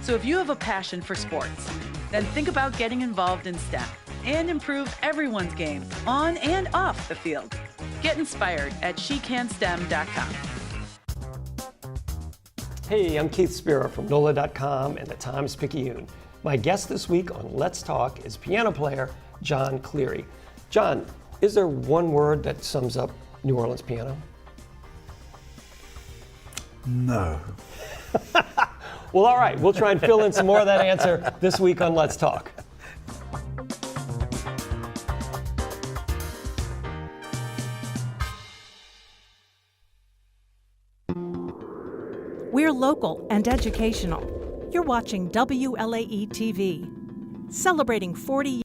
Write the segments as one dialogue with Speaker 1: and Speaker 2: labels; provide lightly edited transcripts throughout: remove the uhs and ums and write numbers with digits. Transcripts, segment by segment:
Speaker 1: So if you have a passion for sports, then think about getting involved in STEM and improve everyone's game on and off the field. Get inspired at shecanstem.com.
Speaker 2: Hey, I'm Keith Spira from NOLA.com and the Times-Picayune. My guest this week on Let's Talk is piano player John Cleary. John, is there one word that sums up New Orleans piano?
Speaker 3: No.
Speaker 2: Well, all right, we'll try and fill in some more of that answer this week on Let's Talk.
Speaker 4: We're local and educational. You're watching WLAE-TV. Celebrating 40 years.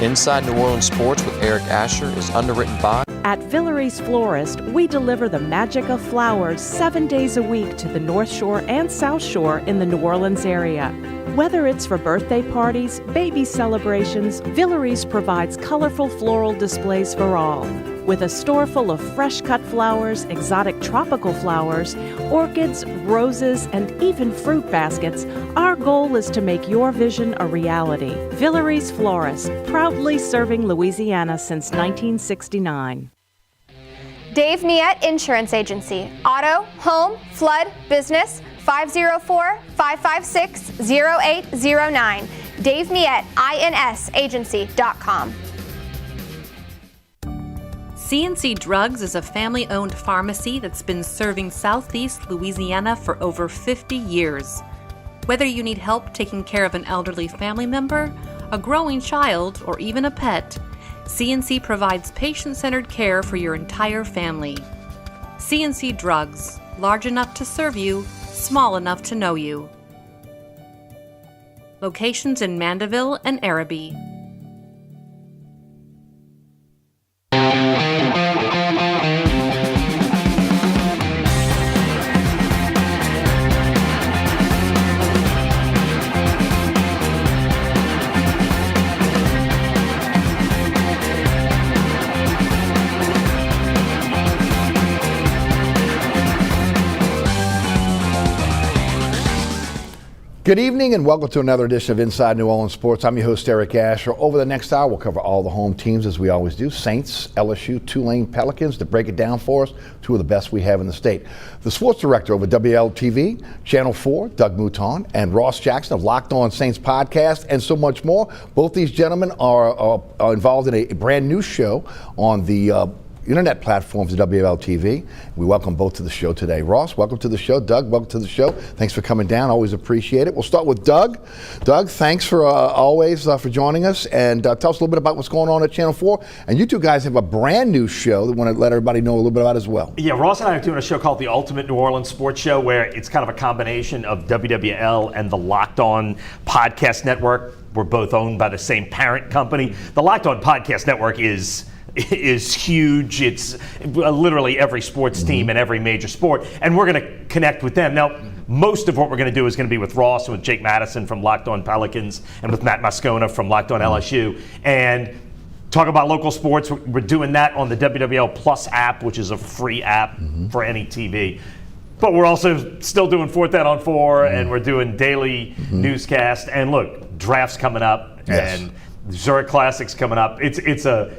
Speaker 5: Inside New Orleans Sports with Eric Asher is underwritten by...
Speaker 4: At Villeries Florist, we deliver the magic of flowers 7 days a week to the North Shore and South Shore in the New Orleans area. Whether it's for birthday parties, baby celebrations, Villeries provides colorful floral displays for all. With a store full of fresh-cut flowers, exotic tropical flowers, orchids, roses, and even fruit baskets, our goal is to make your vision a reality. Villeries Florist, proudly serving Louisiana since 1969.
Speaker 6: Dave Miette Insurance Agency. Auto, home, flood, business, 504-556-0809. Dave Miette, INSagency.com.
Speaker 7: C&C Drugs is a family-owned pharmacy that's been serving Southeast Louisiana for over 50 years. Whether you need help taking care of an elderly family member, a growing child, or even a pet, C&C provides patient-centered care for your entire family. C&C Drugs, large enough to serve you, small enough to know you. Locations in Mandeville and Araby.
Speaker 3: Good evening and welcome to another edition of Inside New Orleans Sports. I'm your host, Eric Asher. Over the next hour, we'll cover all the home teams as we always do. Saints, LSU, Tulane, Pelicans. To break it down for us, two of the best we have in the state. The sports director over WLAE-TV, Channel 4, Doug Mouton, and Ross Jackson of Locked On Saints podcast, and so much more. Both these gentlemen are involved in a brand new show on the internet platforms of WLAE-TV. We welcome both to the show today. Ross, welcome to the show. Doug, welcome to the show. Thanks for coming down. Always appreciate it. We'll start with Doug. Doug, thanks for always for joining us, and tell us a little bit about what's going on at Channel 4. And you two guys have a brand new show that we want to let everybody know a little bit about as well.
Speaker 8: Yeah, Ross and I are doing a show called The Ultimate New Orleans Sports Show, where it's kind of a combination of WWL and the Locked On Podcast Network. We're both owned by the same parent company. The Locked On Podcast Network is huge. It's literally every sports team and every major sport, and we're going to connect with them. Now, most of what we're going to do is going to be with Ross and with Jake Madison from Locked On Pelicans and with Matt Moscona from Locked On LSU, and talk about local sports. We're doing that on the WWL Plus app, which is a free app for any TV. But we're also still doing Fourth Down on 4, and we're doing daily newscast. And look, draft's coming up, and Zurich Classic's coming up. It's a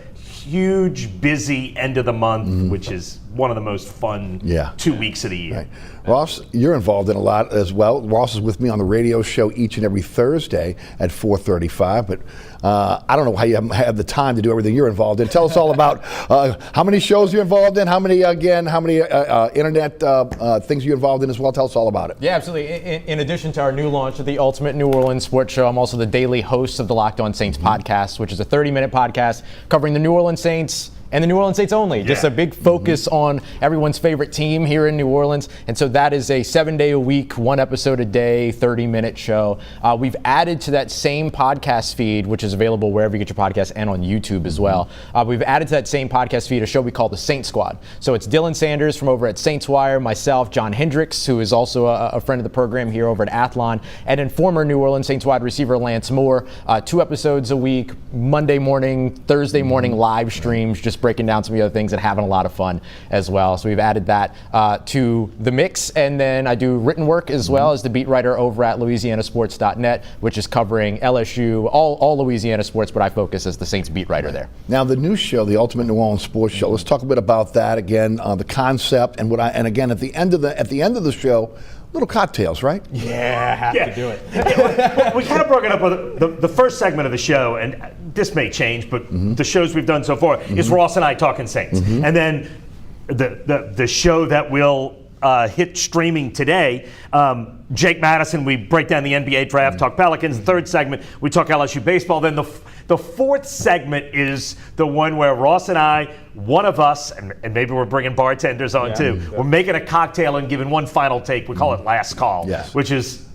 Speaker 8: huge, busy end of the month, which is one of the most fun 2 weeks of the year.
Speaker 3: Right. Ross, you're involved in a lot as well. Ross is with me on the radio show each and every Thursday at 4:35, but I don't know how you have the time to do everything you're involved in. Tell us all about how many shows you're involved in, how many internet things you're involved in as well. Tell us all about it.
Speaker 9: Yeah, absolutely. In addition to our new launch of the Ultimate New Orleans Sports Show, I'm also the daily host of the Locked On Saints podcast, which is a 30-minute podcast covering the New Orleans Saints and the New Orleans Saints only. Just a big focus on everyone's favorite team here in New Orleans. And so that is a 7-day-a-week, 1 episode a day, 30-minute show. We've added to that same podcast feed, which is available wherever you get your podcasts and on YouTube as well. We've added to that same podcast feed a show we call the Saint Squad. So it's Dylan Sanders from over at Saints Wire, myself, John Hendricks, who is also a friend of the program here over at Athlon, and then former New Orleans Saints wide receiver Lance Moore. 2 episodes a week, Monday morning, Thursday morning live streams, just just breaking down some of the other things and having a lot of fun as well. So we've added that to the mix. And then I do written work as well as the beat writer over at LouisianaSports.net, which is covering LSU, all Louisiana sports, but I focus as the Saints beat writer there.
Speaker 3: Now the new show, the Ultimate New Orleans Sports Show. Let's talk a bit about that again, the concept, and again at the end of the show, little cocktails, right?
Speaker 9: Yeah, have to do it.
Speaker 8: Well, we kind of broke it up with the first segment of the show, and this may change, but the shows we've done so far is Ross and I talking Saints, and then the show that will hit streaming today. Jake Madison, we break down the NBA draft, talk Pelicans. The third segment, we talk LSU baseball. Then the fourth segment is the one where Ross and I, one of us, and maybe we're bringing bartenders on too, we're making a cocktail and giving one final take. We call it Last Call, which is,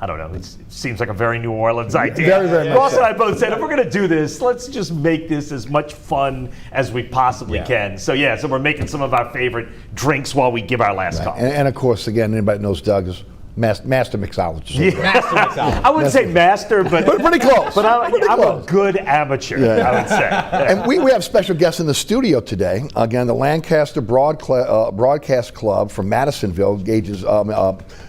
Speaker 8: I don't know, it seems like a very New Orleans idea.
Speaker 3: Very, very much
Speaker 8: Ross
Speaker 3: so.
Speaker 8: and I both said, if we're going to do this, let's just make this as much fun as we possibly can. So we're making some of our favorite drinks while we give our last call.
Speaker 3: And of course, again, anybody knows Doug is master mixologist.
Speaker 9: Master mixologist.
Speaker 8: I wouldn't say master, but
Speaker 3: pretty close.
Speaker 8: But I'm a good amateur, I would say.
Speaker 3: And we have special guests in the studio today. Again, the Lancaster Broadcast Club from Madisonville, ages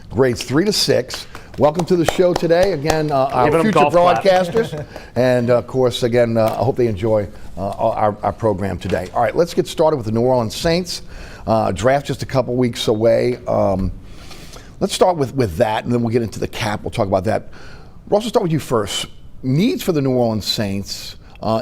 Speaker 3: grades 3 to 6. Welcome to the show today. Again, our future broadcasters. And of course, again, I hope they enjoy our program today. All right, let's get started with the New Orleans Saints. Draft just a couple weeks away. Let's start with that, and then we'll get into the cap. We'll talk about that. Ross, we'll start with you first. Needs for the New Orleans Saints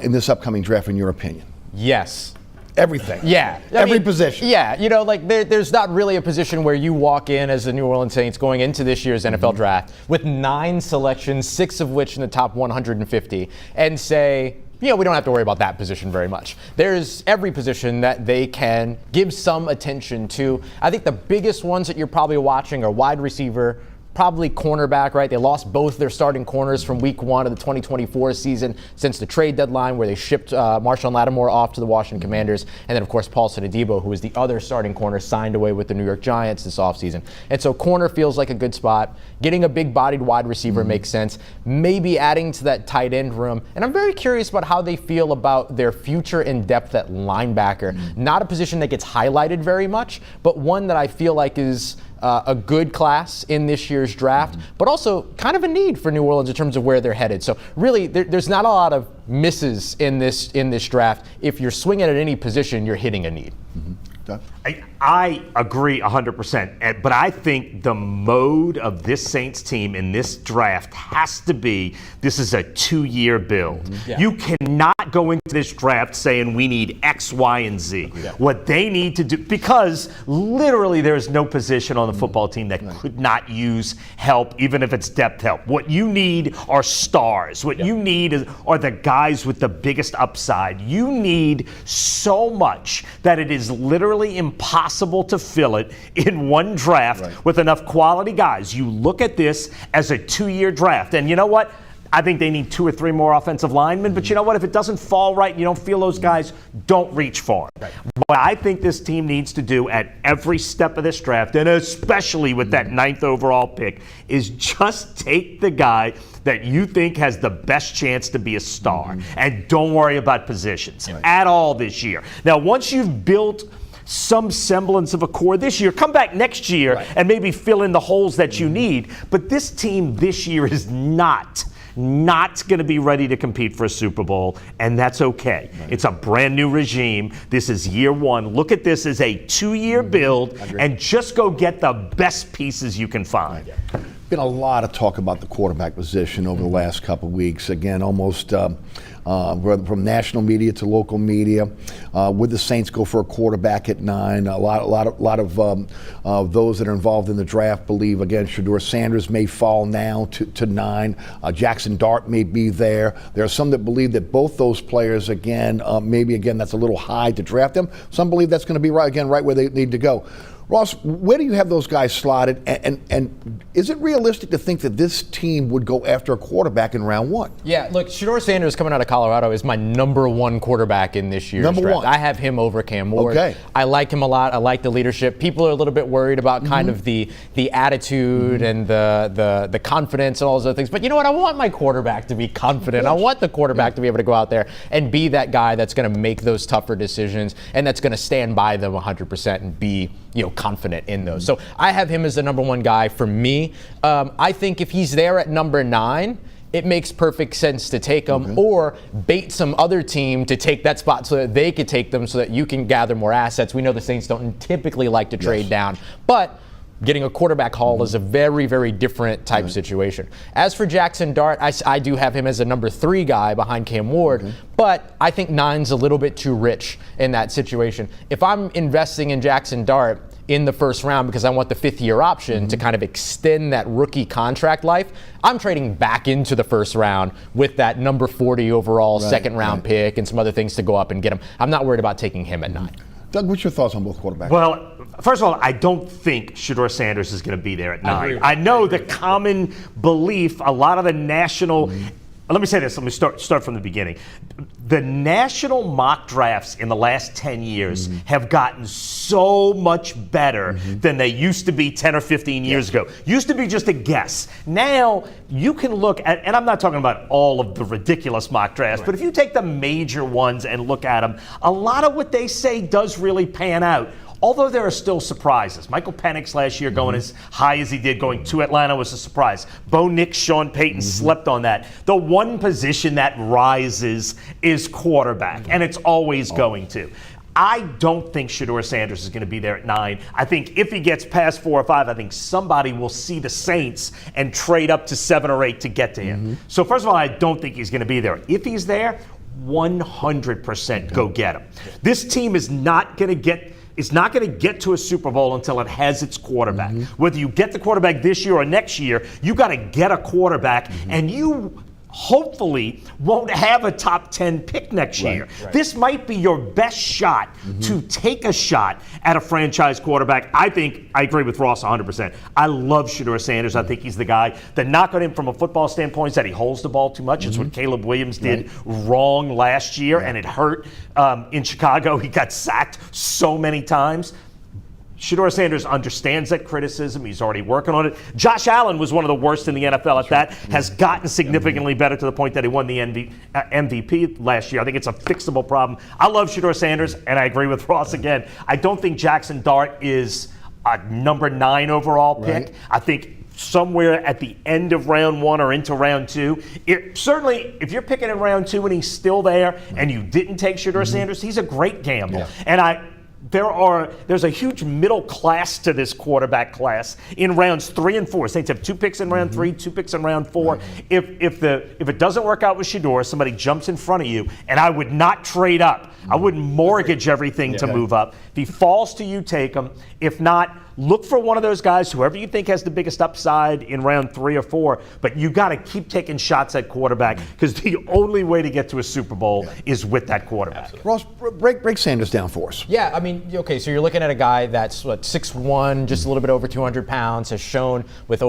Speaker 3: in this upcoming draft, in your opinion?
Speaker 9: Yes.
Speaker 3: Everything.
Speaker 9: Yeah.
Speaker 3: Every position.
Speaker 9: Yeah. You know, like there's not really a position where you walk in as the New Orleans Saints going into this year's NFL draft with 9 selections, 6 of which in the top 150, and say, we don't have to worry about that position very much. There's every position that they can give some attention to. I think the biggest ones that you're probably watching are wide receiver, probably cornerback, right? They lost both their starting corners from week 1 of the 2024 season since the trade deadline, where they shipped Marshawn Lattimore off to the Washington Commanders. And then, of course, Paulson Adebo, who was the other starting corner, signed away with the New York Giants this offseason. And so corner feels like a good spot. Getting a big-bodied wide receiver makes sense. Maybe adding to that tight end room. And I'm very curious about how they feel about their future in depth at linebacker. Not a position that gets highlighted very much, but one that I feel like is a good class in this year's draft, but also kind of a need for New Orleans in terms of where they're headed. So really, there's not a lot of misses in this draft. If you're swinging at any position, you're hitting a need.
Speaker 8: I agree 100%, but I think the mode of this Saints team in this draft has to be, this is a 2-year build. You cannot go into this draft saying we need X, Y, and Z. What they need to do, because literally there is no position on the football team that could not use help, even if it's depth help. What you need are stars. What you need are the guys with the biggest upside. You need so much that it is literally impossible to fill it in one draft with enough quality guys. You look at this as a 2-year draft, and you know what? I think they need 2 or 3 more offensive linemen, but you know what? If it doesn't fall right and you don't feel those guys, don't reach for them. What I think this team needs to do at every step of this draft, and especially with that 9th overall pick, is just take the guy that you think has the best chance to be a star, and don't worry about positions at all this year. Now, once you've built some semblance of a core this year, come back next year and maybe fill in the holes that you need. But this team this year is not going to be ready to compete for a Super Bowl, and that's okay. It's a brand new regime. This is year 1. Look at this as a 2-year build, and just go get the best pieces you can find.
Speaker 3: Been a lot of talk about the quarterback position over the last couple of weeks. Again, almost from national media to local media. Would the Saints go for a quarterback at 9? A lot of those that are involved in the draft believe, again, Shedeur Sanders may fall now to 9. Jackson Dart may be there. There are some that believe that both those players, again, maybe again that's a little high to draft them. Some believe that's going to be right where they need to go. Ross, where do you have those guys slotted? And is it realistic to think that this team would go after a quarterback in round one?
Speaker 9: Yeah, look, Shedeur Sanders coming out of Colorado is my number one quarterback in this year's draft. I have him over Cam Ward.
Speaker 3: Okay.
Speaker 9: I like him a lot. I like the leadership. People are a little bit worried about kind of the attitude and the confidence and all those other things. But you know what? I want my quarterback to be confident. I want the quarterback to be able to go out there and be that guy that's going to make those tougher decisions and that's going to stand by them 100% and be, confident in those. So I have him as the number one guy for me. I think if he's there at number 9, it makes perfect sense to take him or bait some other team to take that spot so that they could take them so that you can gather more assets. We know the Saints don't typically like to trade down, but getting a quarterback haul is a very, very different type situation. As for Jackson Dart, I do have him as a number 3 guy behind Cam Ward, but I think 9's a little bit too rich in that situation. If I'm investing in Jackson Dart in the first round because I want the 5th-year option to kind of extend that rookie contract life, I'm trading back into the first round with that number 40 overall second-round pick and some other things to go up and get him. I'm not worried about taking him at 9.
Speaker 3: Doug, what's your thoughts on both quarterbacks?
Speaker 8: Well, first of all, I don't think Shedeur Sanders is going to be there at 9. I know the common belief, a lot of the national. Let me say this. Let me start from the beginning. The national mock drafts in the last 10 years have gotten so much better than they used to be 10 or 15 years ago. Used to be just a guess. Now you can look at, and I'm not talking about all of the ridiculous mock drafts, but if you take the major ones and look at them, a lot of what they say does really pan out. Although there are still surprises. Michael Penix last year going as high as he did, going to Atlanta, was a surprise. Bo Nix, Sean Payton slept on that. The one position that rises is quarterback, and it's always going to. I don't think Shedeur Sanders is going to be there at 9. I think if he gets past 4 or 5, I think somebody will see the Saints and trade up to 7 or 8 to get to him. So first of all, I don't think he's going to be there. If he's there, 100% go get him. This team is not going to get to a Super Bowl until it has its quarterback. Whether you get the quarterback this year or next year, you got to get a quarterback, and you hopefully won't have a top 10 pick next year. This might be your best shot to take a shot at a franchise quarterback. I agree with Ross 100%. I love Shedeur Sanders. I think he's the guy. The knock on him from a football standpoint is that he holds the ball too much. It's what Caleb Williams did wrong last year, and it hurt in Chicago. He got sacked so many times. Shedeur Sanders understands that criticism. He's already working on it. Josh Allen was one of the worst in the NFL at that, has gotten significantly better to the point that he won the MVP last year. I think it's a fixable problem. I love Shedeur Sanders, and I agree with Ross again. I don't think Jackson Dart is a number 9 overall pick. I think somewhere at the end of round 1 or into round 2. Certainly, if you're picking in round 2 and he's still there and you didn't take Shedeur Sanders, he's a great gamble. And there's a huge middle class to this quarterback class in rounds 3 and 4. Saints have 2 picks in round 3, 2 picks in round 4. If it doesn't work out with Shedeur, somebody jumps in front of you, and I would not trade up. I wouldn't mortgage everything to move up. If he falls to you, take him. If not, look for one of those guys, whoever you think has the biggest upside in round 3 or 4, but you got to keep taking shots at quarterback because the only way to get to a Super Bowl is with that quarterback.
Speaker 3: Ross, break Sanders down for us.
Speaker 9: Yeah, I mean, okay, so you're looking at a guy that's 6'1", just a little bit over 200 pounds, has shown with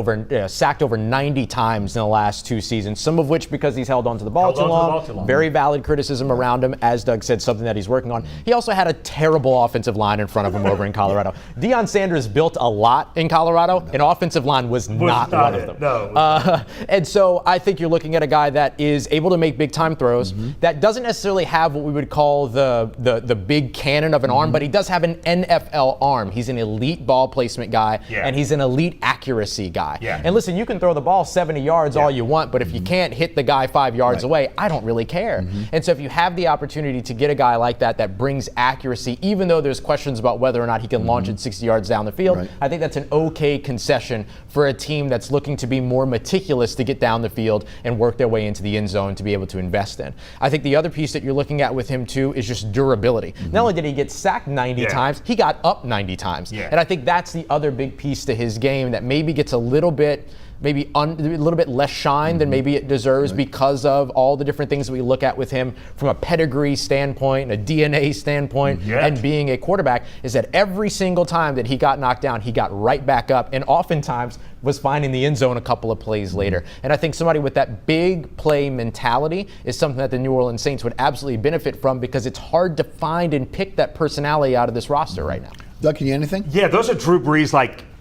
Speaker 9: sacked over 90 times in the last 2 seasons, some of which because he's held onto the ball too long. Very valid criticism around him, as Doug said, something that he's working on. He also had a terrible offensive line in front of him over in Colorado. Deion Sanders built a lot in Colorado. An offensive line was not one of them. And so I think you're looking at a guy that is able to make big time throws, that doesn't necessarily have what we would call the big cannon of an arm, but he does have an NFL arm. He's an elite ball placement guy, and he's an elite accuracy guy. And listen, you can throw the ball 70 yards all you want, but if you can't hit the guy 5 yards away, I don't really care. And so if you have the opportunity to get a guy like that brings accuracy, even though there's questions about whether or not he can launch it 60 yards down the field, I think that's an okay concession for a team that's looking to be more meticulous to get down the field and work their way into the end zone to be able to invest in. I think the other piece that you're looking at with him too is just durability. Not only did he get sacked 90 times, he got up 90 times. And I think that's the other big piece to his game that maybe gets a little bit maybe a little bit less shine than maybe it deserves because of all the different things that we look at with him from a pedigree standpoint, a DNA standpoint, and being a quarterback, is that every single time that he got knocked down, he got right back up and oftentimes was finding the end zone a couple of plays later. And I think somebody with that big play mentality is something that the New Orleans Saints would absolutely benefit from, because it's hard to find and pick that personality out of this roster right now.
Speaker 3: Doug, can you anything?
Speaker 8: Yeah, those are Drew Brees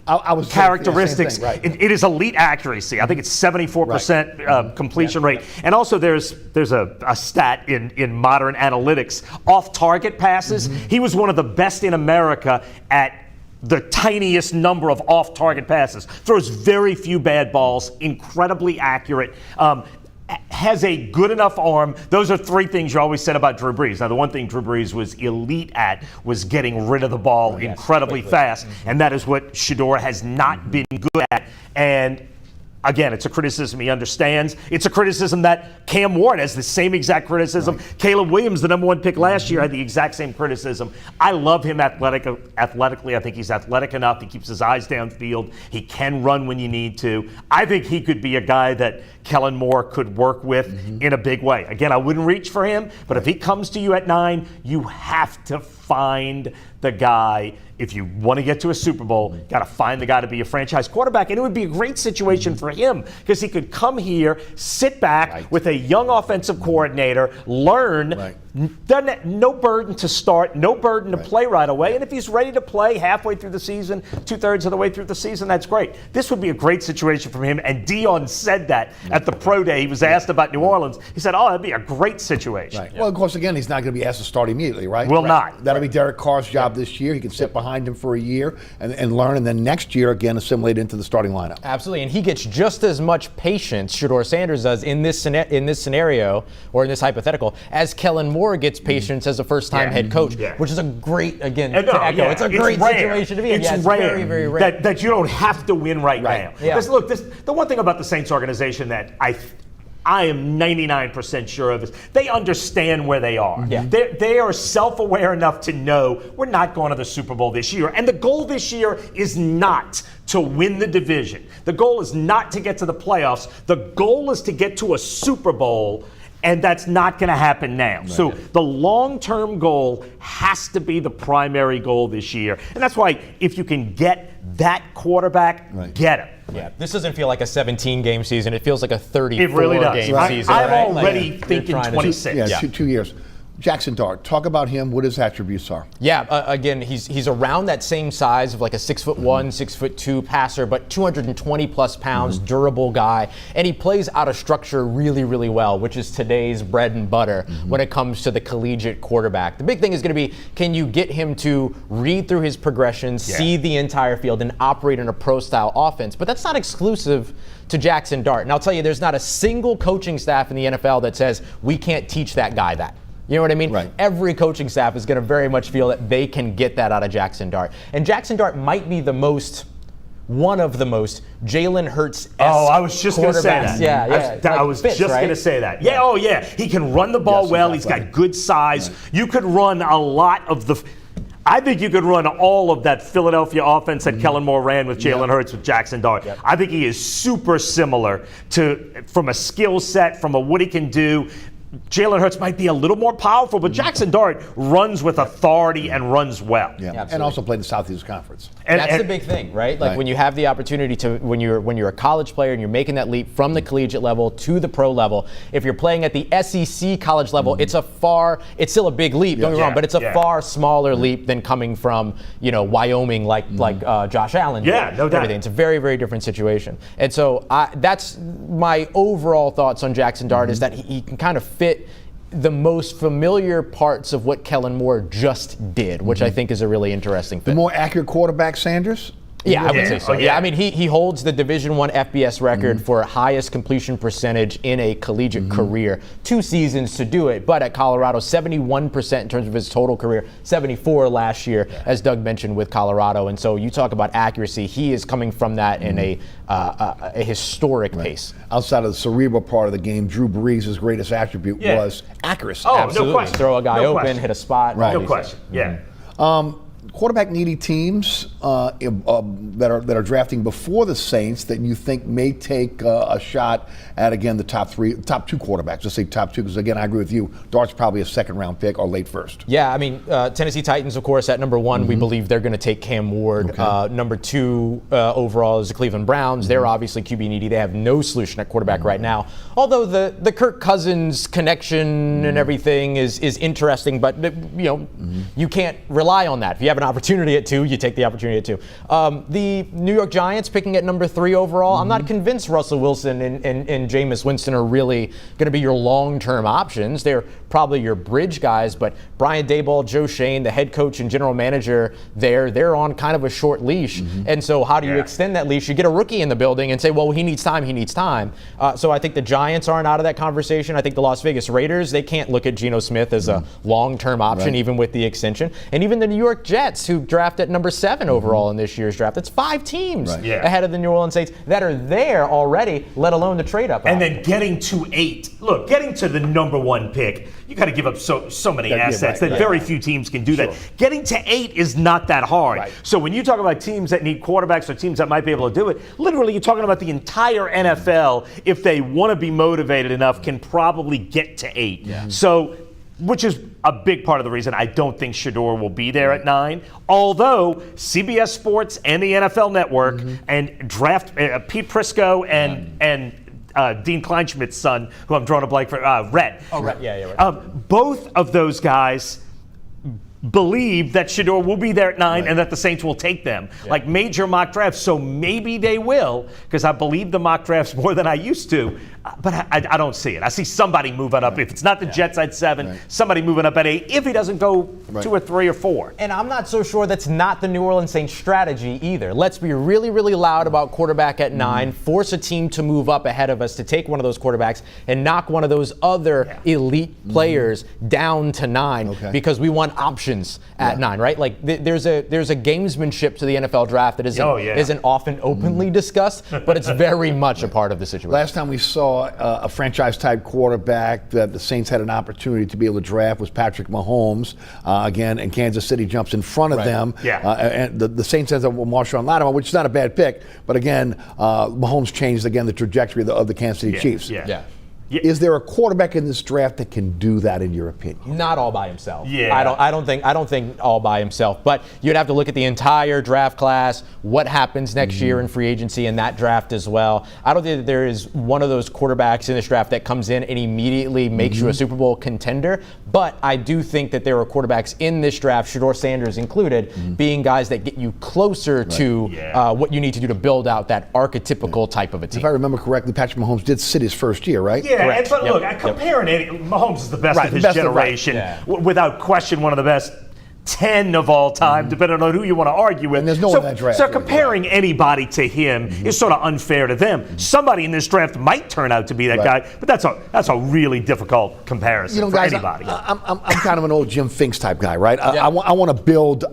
Speaker 3: I was
Speaker 8: characteristics.
Speaker 3: Right.
Speaker 8: It is elite accuracy. I think it's 74% completion rate. And also there's a stat in modern analytics, off-target passes. He was one of the best in America at the tiniest number of off-target passes. Throws very few bad balls, incredibly accurate. Has a good enough arm. Those are three things you always said about Drew Brees. Now, the one thing Drew Brees was elite at was getting rid of the ball incredibly fast, and that is what Shedeur has not been good at. And again, it's a criticism he understands. It's a criticism that Cam Ward has the same exact criticism. Caleb Williams, the number one pick last year, had the exact same criticism. I love him athletically. I think he's athletic enough. He keeps his eyes downfield. He can run when you need to. I think he could be a guy that Kellen Moore could work with in a big way. Again, I wouldn't reach for him, but if he comes to you at 9, you have to find the guy. If you want to get to a Super Bowl, got to find the guy to be a franchise quarterback. And it would be a great situation for him, because he could come here, sit back with a young offensive coordinator, learn. No burden to start, no burden to play right away. And if he's ready to play halfway through the season, 2/3 of the way through the season, that's great. This would be a great situation for him. And Dion said that at the pro day. He was asked about New Orleans. He said, that'd be a great situation.
Speaker 3: Well, of course, again, he's not going to be asked to start immediately, right?
Speaker 8: Will not.
Speaker 3: That'll be Derek Carr's job this year. He can sit behind him for a year and learn, and then next year, again, assimilate into the starting lineup.
Speaker 9: Absolutely, and he gets just as much patience, Shedeur Sanders does, in this scenario, or in this hypothetical, as Kellen Moore gets patience as a first-time head coach, which is a great, again, to echo, it's a great situation to be in.
Speaker 8: It's rare, very, very rare. That you don't have to win right now. Because look, the one thing about the Saints organization that I am 99% sure of is they understand where they are. They are self-aware enough to know we're not going to the Super Bowl this year. And the goal this year is not to win the division. The goal is not to get to the playoffs. The goal is to get to a Super Bowl. And that's not going to happen now. So the long-term goal has to be the primary goal this year. And that's why if you can get that quarterback, get him.
Speaker 9: Yeah, this doesn't feel like a 17-game season. It feels like a 34-game season.
Speaker 8: I'm already thinking 26.
Speaker 3: Yeah, 2 years. Jackson Dart, talk about him, what his attributes are.
Speaker 9: Yeah, again, he's around that same size of like a 6'1", 6'2" passer, but 220 plus pounds, durable guy. And he plays out of structure really, really well, which is today's bread and butter when it comes to the collegiate quarterback. The big thing is going to be, can you get him to read through his progressions, see the entire field, and operate in a pro-style offense? But that's not exclusive to Jackson Dart. And I'll tell you, there's not a single coaching staff in the NFL that says, we can't teach that guy that. You know what I mean? Every coaching staff is going to very much feel that they can get that out of Jackson Dart. And Jackson Dart might be one of the most Jalen Hurts-esque
Speaker 8: I was just going to say that. I was just going to say that. He can run the ball well. He's got good size. You could run a lot of the... I think you could run all of that Philadelphia offense that Kellen Moore ran with Jalen Hurts with Jackson Dart. I think he is super similar from a skill set, from what he can do. Jalen Hurts might be a little more powerful, but Jackson Dart runs with authority and runs well.
Speaker 3: And also played in the Southeast Conference.
Speaker 9: And that's the big thing, right? Like when you have the opportunity to, when you're a college player and you're making that leap from the collegiate level to the pro level, if you're playing at the SEC college level, it's still a big leap, don't get me wrong, but it's a far smaller leap than coming from, Wyoming like Josh Allen did.
Speaker 8: No doubt.
Speaker 9: It's a very, very different situation. And so that's my overall thoughts on Jackson Dart, is that he can kind of fit the most familiar parts of what Kellen Moore just did, which I think is a really interesting fit.
Speaker 3: The more accurate quarterback, Sanders?
Speaker 9: Yeah, I would say so. I mean, he holds the Division I FBS record for highest completion percentage in a collegiate career. 2 seasons to do it, but at Colorado, 71% in terms of his total career, 74 last year, as Doug mentioned, with Colorado. And so you talk about accuracy, he is coming from that in a historic pace.
Speaker 3: Outside of the cerebral part of the game, Drew Brees' greatest attribute was accuracy.
Speaker 8: Absolutely. No question.
Speaker 9: Throw a guy open, hit a spot.
Speaker 8: No question.
Speaker 3: quarterback needy teams that are drafting before the Saints that you think may take a shot at, again, the top two quarterbacks? Let's say top two, because again, I agree with you. Dart's probably a second-round pick or late first.
Speaker 9: Yeah, I mean, Tennessee Titans, of course, at number one. We believe they're going to take Cam Ward.
Speaker 3: Okay.
Speaker 9: Number two overall is the Cleveland Browns. They're obviously QB needy. They have no solution at quarterback right now. Although the Kirk Cousins connection and everything is interesting, but you can't rely on that. If you have an opportunity at 2, you take the opportunity at 2. The New York Giants picking at number 3 overall. I'm not convinced Russell Wilson and Jameis Winston are really going to be your long-term options. They're probably your bridge guys, but Brian Daboll, Joe Shane, the head coach and general manager they're on kind of a short leash. And so how do you extend that leash? You get a rookie in the building and say, well, he needs time. So I think the Giants aren't out of that conversation. I think the Las Vegas Raiders, they can't look at Geno Smith as a long-term option, even with the extension. And even the New York Jets, who draft at number 7 overall in this year's draft. That's 5 teams ahead of the New Orleans Saints that are there already, let alone the trade-up.
Speaker 8: And then getting to 8. Look, getting to the number 1 pick, you got to give up so many assets that very few teams can do that. Getting to 8 is not that hard. So when you talk about teams that need quarterbacks or teams that might be able to do it, literally you're talking about the entire NFL, if they want to be motivated enough, can probably get to 8. So, which is a big part of the reason I don't think Shedeur will be there at 9. Although CBS Sports and the NFL Network and draft Pete Prisco and Dean Kleinschmidt's son, who I'm drawing a blank for, Rhett.
Speaker 9: Oh, Rhett. Right.
Speaker 8: Both of those guys believe that Shedeur will be there at 9 and that the Saints will take them. Like major mock drafts. So maybe they will, because I believe the mock drafts more than I used to. But I don't see it. I see somebody moving up. If it's not the Jets at 7, somebody moving up at 8, if he doesn't go 2 or 3 or 4.
Speaker 9: And I'm not so sure that's not the New Orleans Saints strategy either. Let's be really, really loud about quarterback at 9, force a team to move up ahead of us to take one of those quarterbacks and knock one of those other elite players down to 9 because we want options at 9, right? Like there's a gamesmanship to the NFL draft that isn't often openly discussed, but it's very much a part of the situation.
Speaker 3: Last time we saw a franchise-type quarterback that the Saints had an opportunity to be able to draft was Patrick Mahomes. Again, and Kansas City jumps in front of them. And the Saints ends up with Marshawn Lattimore, which is not a bad pick. But again, Mahomes changed, again, the trajectory of the Kansas City Chiefs. Is there a quarterback in this draft that can do that, in your opinion?
Speaker 9: Not all by himself. I don't think all by himself. But you'd have to look at the entire draft class, what happens next year in free agency and that draft as well. I don't think that there is one of those quarterbacks in this draft that comes in and immediately makes you a Super Bowl contender. But I do think that there are quarterbacks in this draft, Shedeur Sanders included, being guys that get you closer to what you need to do to build out that archetypical type of a team.
Speaker 3: If I remember correctly, Patrick Mahomes did sit his first year, right?
Speaker 8: But look, comparing Mahomes is the best of his generation. Without question, one of the best 10 of all time, depending on who you want to argue with.
Speaker 3: And there's no one in that draft.
Speaker 8: So comparing anybody to him is sort of unfair to them. Somebody in this draft might turn out to be that guy, but that's a really difficult comparison for anybody.
Speaker 3: I'm kind of an old Jim Finks type guy, right? I want to build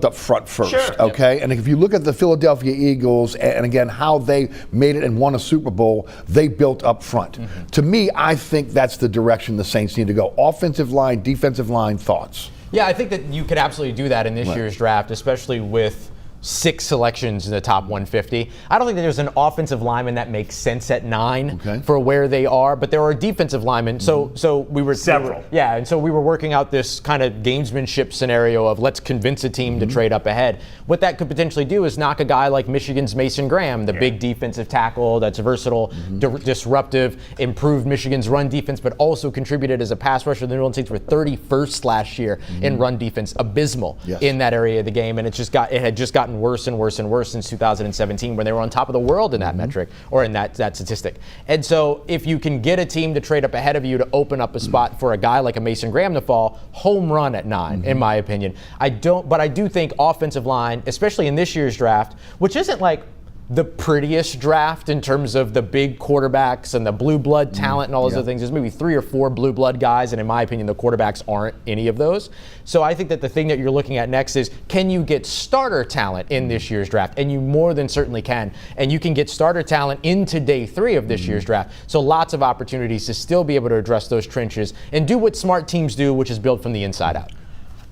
Speaker 3: up front first, okay? And if you look at the Philadelphia Eagles and again how they made it and won a Super Bowl, they built up front. To me, I think that's the direction the Saints need to go. Offensive line, defensive line, thoughts.
Speaker 9: Yeah, I think that you could absolutely do that in this year's draft, especially with 6 selections in the top 150. I don't think that there's an offensive lineman that makes sense at 9 for where they are, but there are defensive linemen. So we were
Speaker 8: several.
Speaker 9: And so we were working out this kind of gamesmanship scenario of let's convince a team to trade up ahead. What that could potentially do is knock a guy like Michigan's Mason Graham, the big defensive tackle that's versatile, disruptive, improved Michigan's run defense, but also contributed as a pass rusher. The New Orleans Saints were 31st last year in run defense, abysmal in that area of the game, and it had just gotten worse and worse and worse since 2017 when they were on top of the world in that metric or in that statistic. And so if you can get a team to trade up ahead of you to open up a spot for a guy like a Mason Graham to fall, home run at 9, in my opinion. But I do think offensive line, especially in this year's draft, which isn't like the prettiest draft in terms of the big quarterbacks and the blue blood talent and all those other things. There's maybe 3 or 4 blue blood guys, and in my opinion, the quarterbacks aren't any of those. So I think that the thing that you're looking at next is, can you get starter talent in this year's draft? And you more than certainly can. And you can get starter talent into day 3 of this year's draft. So lots of opportunities to still be able to address those trenches and do what smart teams do, which is build from the inside out.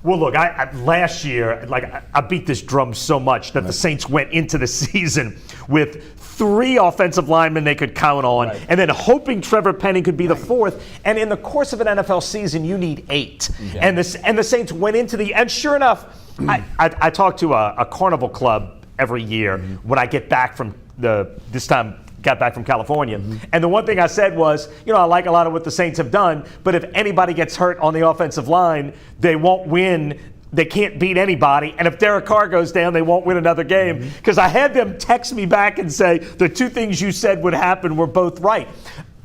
Speaker 8: Well, look, last year, I beat this drum so much that the Saints went into the season with 3 offensive linemen they could count on, and then hoping Trevor Penning could be the 4th. And in the course of an NFL season, you need 8. Yeah. And the Saints went into and sure enough, I talk to a carnival club every year when I get back from got back from California. And the one thing I said was, I like a lot of what the Saints have done, but if anybody gets hurt on the offensive line, they won't win. They can't beat anybody. And if Derek Carr goes down, they won't win another game. Because I had them text me back and say, the 2 things you said would happen were both right.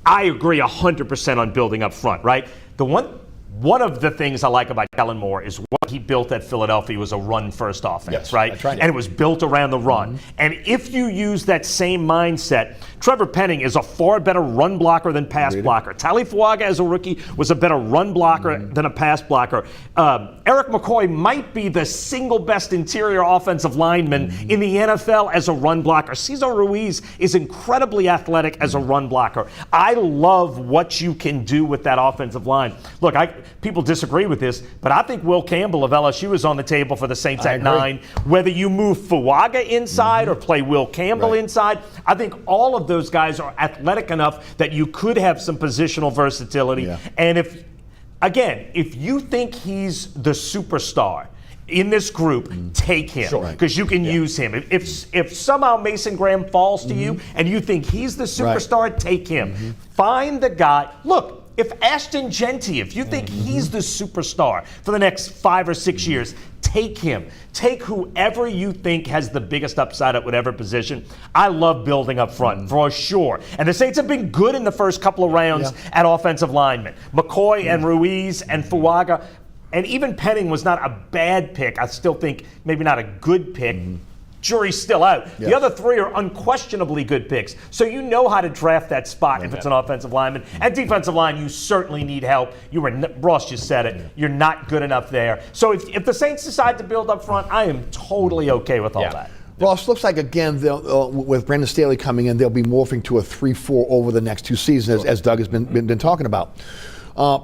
Speaker 8: I agree 100% on building up front, right? One of the things I like about Kellen Moore is what he built at Philadelphia was a run-first offense, right? And it was built around the run. And if you use that same mindset, Trevor Penning is a far better run blocker than pass blocker. Tali Fuaga as a rookie was a better run blocker than a pass blocker. Eric McCoy might be the single best interior offensive lineman in the NFL as a run blocker. Cesar Ruiz is incredibly athletic as a run blocker. I love what you can do with that offensive line. Look, people disagree with this, but I think Will Campbell of LSU is on the table for the Saints at 9. Whether you move Fuaga inside or play Will Campbell inside, I think all of those guys are athletic enough that you could have some positional versatility. And if you think he's the superstar in this group, take him because you can use him. If somehow Mason Graham falls to you and you think he's the superstar, take him. Find the guy. Look, if Ashton Genty, if you think he's the superstar for the next 5 or 6 years, take him. Take whoever you think has the biggest upside at whatever position. I love building up front, for sure. And the Saints have been good in the first couple of rounds at offensive linemen. McCoy and Ruiz and Fuaga, and even Penning was not a bad pick. I still think maybe not a good pick. Jury's still out. The other 3 are unquestionably good picks. So you know how to draft that spot if it's an offensive lineman. And defensive line, you certainly need help. Ross just said it. You're not good enough there. So if the Saints decide to build up front, I am totally okay with all that.
Speaker 3: Ross, looks like, again, with Brandon Staley coming in, they'll be morphing to a 3-4 over the next 2 seasons, as Doug has been talking about.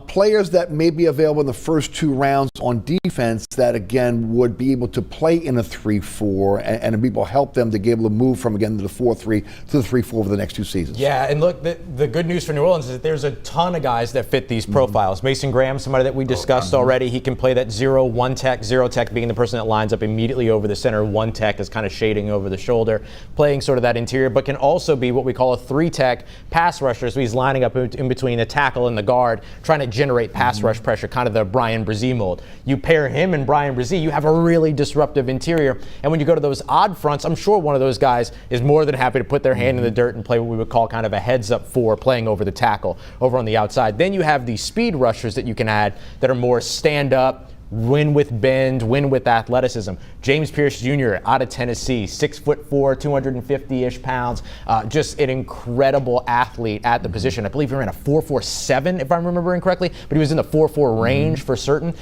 Speaker 3: Players that may be available in the first 2 rounds on defense that, again, would be able to play in a 3-4 and be able to help them to be able to move from, again, the 4-3 to the 3-4 over the next 2 seasons. Yeah,
Speaker 9: and look, the good news for New Orleans is that there's a ton of guys that fit these profiles. Mason Graham, somebody that we discussed already, he can play that 0-1 tech, 0 tech being the person that lines up immediately over the center. 1 tech is kind of shading over the shoulder, playing sort of that interior, but can also be what we call a 3 tech pass rusher. So he's lining up in between the tackle and the guard, trying to generate pass rush pressure, kind of the Brian Brzee mold. You pair him and Brian Brzee, you have a really disruptive interior. And when you go to those odd fronts, I'm sure one of those guys is more than happy to put their hand in the dirt and play what we would call kind of a heads-up 4, playing over the tackle, over on the outside. Then you have these speed rushers that you can add that are more stand-up, win with bend, win with athleticism. James Pierce Jr. out of Tennessee, 6'4", 250-ish pounds, just an incredible athlete at the position. I believe he ran a 4.47 if I'm remembering correctly, but he was in the 4.4 range for certain.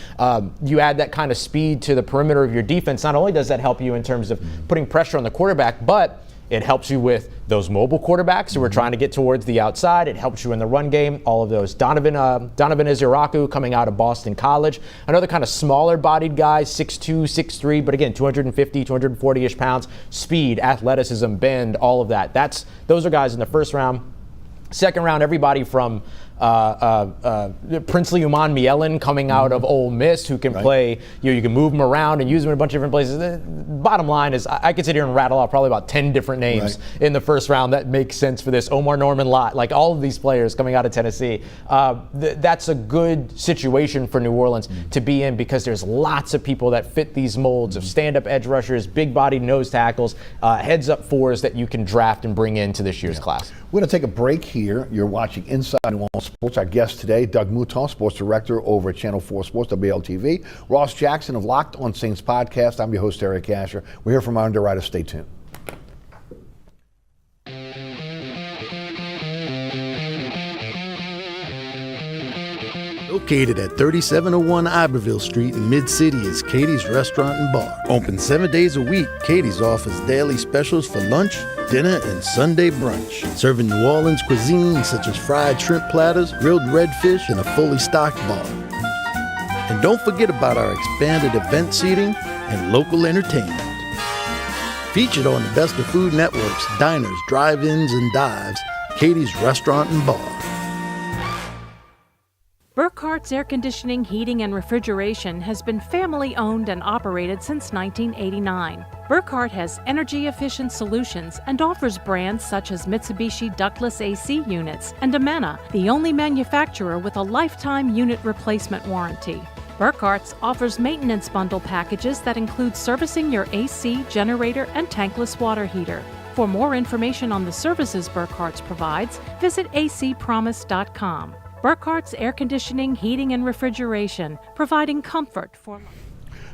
Speaker 9: You add that kind of speed to the perimeter of your defense. Not only does that help you in terms of putting pressure on the quarterback, but it helps you with those mobile quarterbacks who are trying to get towards the outside. It helps you in the run game, all of those. Donovan Eziraku coming out of Boston College. Another kind of smaller-bodied guy, 6'2", 6'3", but again, 250, 240-ish pounds. Speed, athleticism, bend, all of that. Those are guys in the first round. Second round, everybody from Princely Uman Mielen coming out of Ole Miss, who can play, you can move him around and use him in a bunch of different places. The bottom line is I could sit here and rattle off probably about 10 different names in the first round that make sense for this. Omar Norman Lott, like all of these players coming out of Tennessee. That's a good situation for New Orleans to be in because there's lots of people that fit these molds of stand-up edge rushers, big-bodied nose tackles, heads-up 4s that you can draft and bring into this year's class.
Speaker 3: We're going to take a break here. You're watching Inside New Orleans Sports. Our guest today, Doug Mouton, Sports Director over at Channel 4 Sports, WLAE-TV. Ross Jackson of Locked on Saints podcast. I'm your host, Eric Asher. We're here from our underwriters. Stay tuned.
Speaker 10: Located at 3701 Iberville Street in Mid-City is Katie's Restaurant and Bar. Open 7 days a week, Katie's offers daily specials for lunch, dinner, and Sunday brunch. Serving New Orleans cuisine such as fried shrimp platters, grilled redfish, and a fully stocked bar. And don't forget about our expanded event seating and local entertainment. Featured on the Best of Food Network's diners, drive-ins, and dives, Katie's Restaurant and Bar.
Speaker 4: Burkhart's Air Conditioning, Heating, and Refrigeration has been family-owned and operated since 1989. Burkhart has energy-efficient solutions and offers brands such as Mitsubishi ductless AC units and Amana, the only manufacturer with a lifetime unit replacement warranty. Burkhart's offers maintenance bundle packages that include servicing your AC, generator, and tankless water heater. For more information on the services Burkhart's provides, visit acpromise.com. Burkhart's Air Conditioning, Heating, and Refrigeration, providing comfort for life.